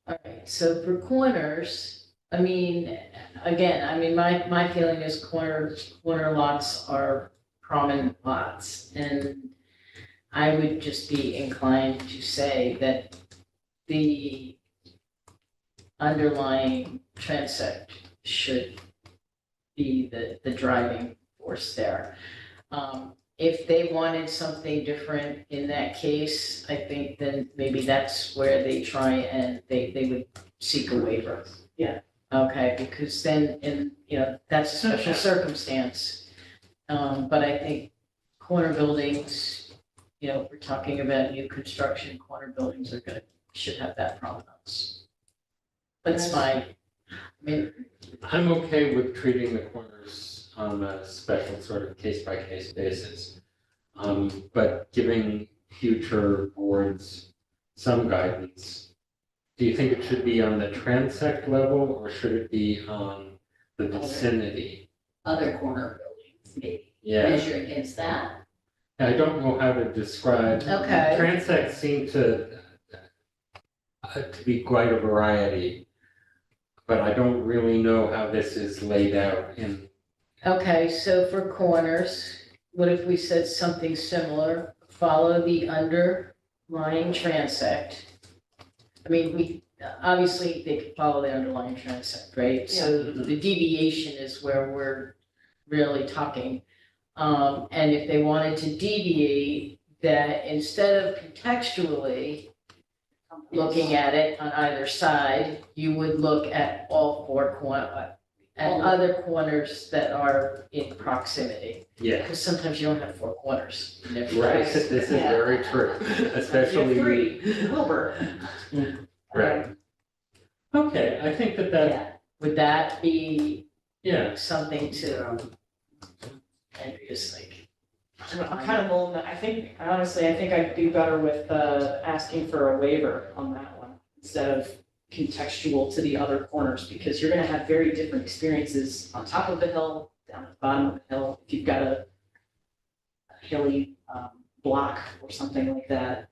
All right, so for corners, I mean, again, I mean, my feeling is corner lots are prominent lots. And I would just be inclined to say that the underlying transect should be the driving force there. If they wanted something different in that case, I think then maybe that's where they try and they would seek a waiver. Yeah. Okay, because then, that's a special circumstance. But I think corner buildings, we're talking about new construction, corner buildings should have that prominence. That's I mean, I'm okay with treating the corners on a special sort of case-by-case basis. But giving future boards some guidance. Do you think it should be on the transect level or should it be on the vicinity? other corner buildings, maybe Yeah, measure against that. I don't know how to describe. Okay. Transects seem to be quite a variety, but I don't really know how this is laid out in. okay, so for corners, what if we said something similar? Follow the underlying transect. I mean, obviously, they could follow the underlying transect, right? So the deviation is where we're really talking. And if they wanted to deviate, that instead of contextually looking at it on either side, you would look at all four other corners that are in proximity. Yeah, Because sometimes you don't have four corners. in every right, place. this is very true, especially. Three, Wilbur. Right. Okay, I think that, Yeah, would that be yeah, something to, Andrea's like, I'm kind of mulling that. I think I'd do better with asking for a waiver on that one instead of contextual to the other corners, because you're gonna have very different experiences on top of the hill, down at the bottom of the hill. If you've got a hilly block or something like that.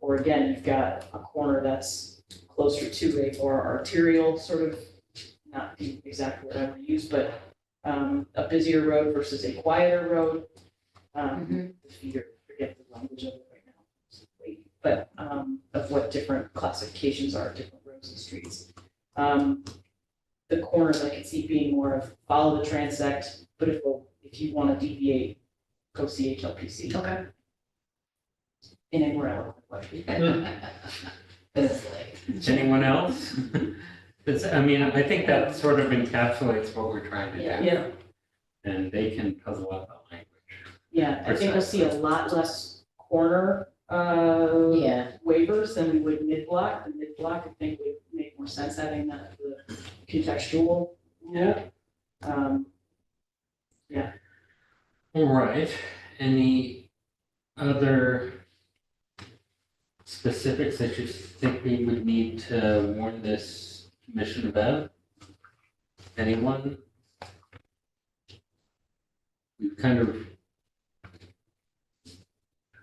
Or again, you've got a corner that's closer to a more arterial sort of, not the exact word I want to use, but a busier road versus a quieter road. Forget the language of it right now. But of what different classifications are, different roads and streets. The corners I could see being more of follow the transect, but if you want to deviate, go see HLPC. okay. In a more eloquent way. anyone else? I think that sort of encapsulates what we're trying to do. Yeah. And they can puzzle out the language. Yeah, I think we'll see a lot less corner Yeah, waivers than we would mid-block. The mid-block, I think, would make more sense having the contextual rule. All right, any other specifics that you think we would need to warn this commission about? Anyone? We've kind of.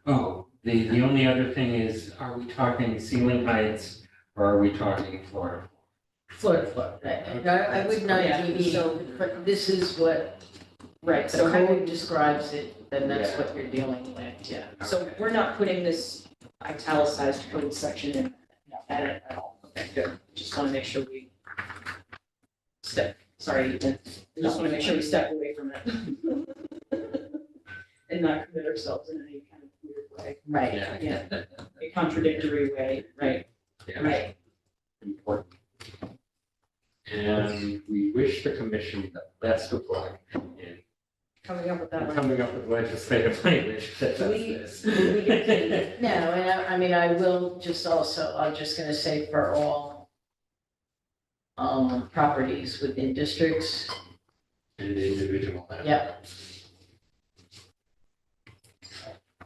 Oh, the only other thing is, are we talking ceiling heights or are we talking floor? floor. I would not Yeah, deviate, so- but this is what Right, the so code describes it, then that's Yeah. what you're dealing with, yeah. So we're not putting this italicized code section in edit at all. Okay, good. Just want to make sure we step away from it. And not commit ourselves in any kind of weird way. Right. Yeah. Yeah. contradictory way, right? Yeah. Important. And we wish the commission the best of luck in Coming up with that. coming up with legislative language that does We- this. No, and I mean, I will just also, I'm just gonna say for all properties within districts, And individual. yeah,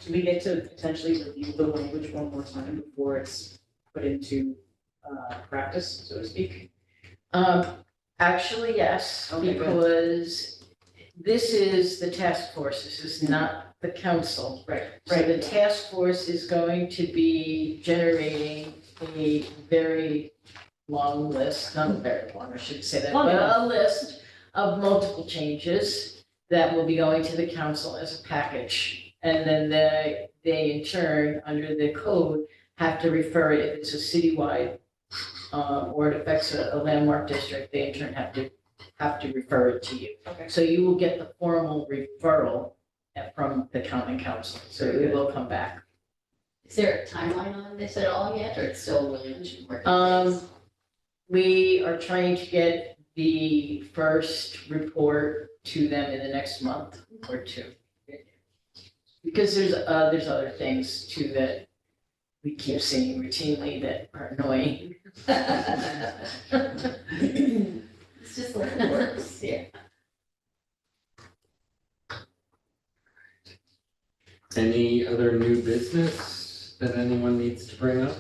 Do we get to potentially review the language one more time before it's put into practice, so to speak? actually, yes, Okay, good. because this is the task force, this is not the council. Right. So the task force is going to be generating a very long list, not very long, I shouldn't say that, Long but enough. a list of multiple changes that will be going to the council as a package. And then they in turn, under the code, have to refer it, if it's a citywide, or it affects a landmark district, they in turn have to refer it to you. Okay. So you will get the formal referral from the county council, so it will come back. Is there a timeline on this at all yet, or it's still really much work? We are trying to get the first report to them in the next month or two. Because there's other things too that we keep seeing routinely that are annoying. It's just like it works, yeah. Any other new business that anyone needs to bring up?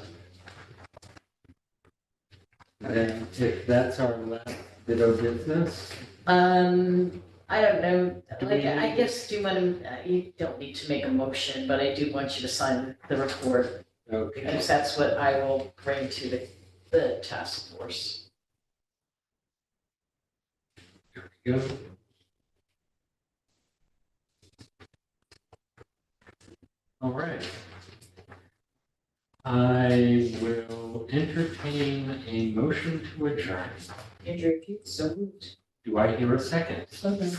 And if that's our last bit of business, I don't know, Do like, we- I guess, do you want to, you don't need to make a motion, but I do want you to sign the report, okay. because that's what I will bring to the task force. Go. All right. I will entertain a motion to adjourn. Andrew, if you so moved. Do I hear a second? Okay.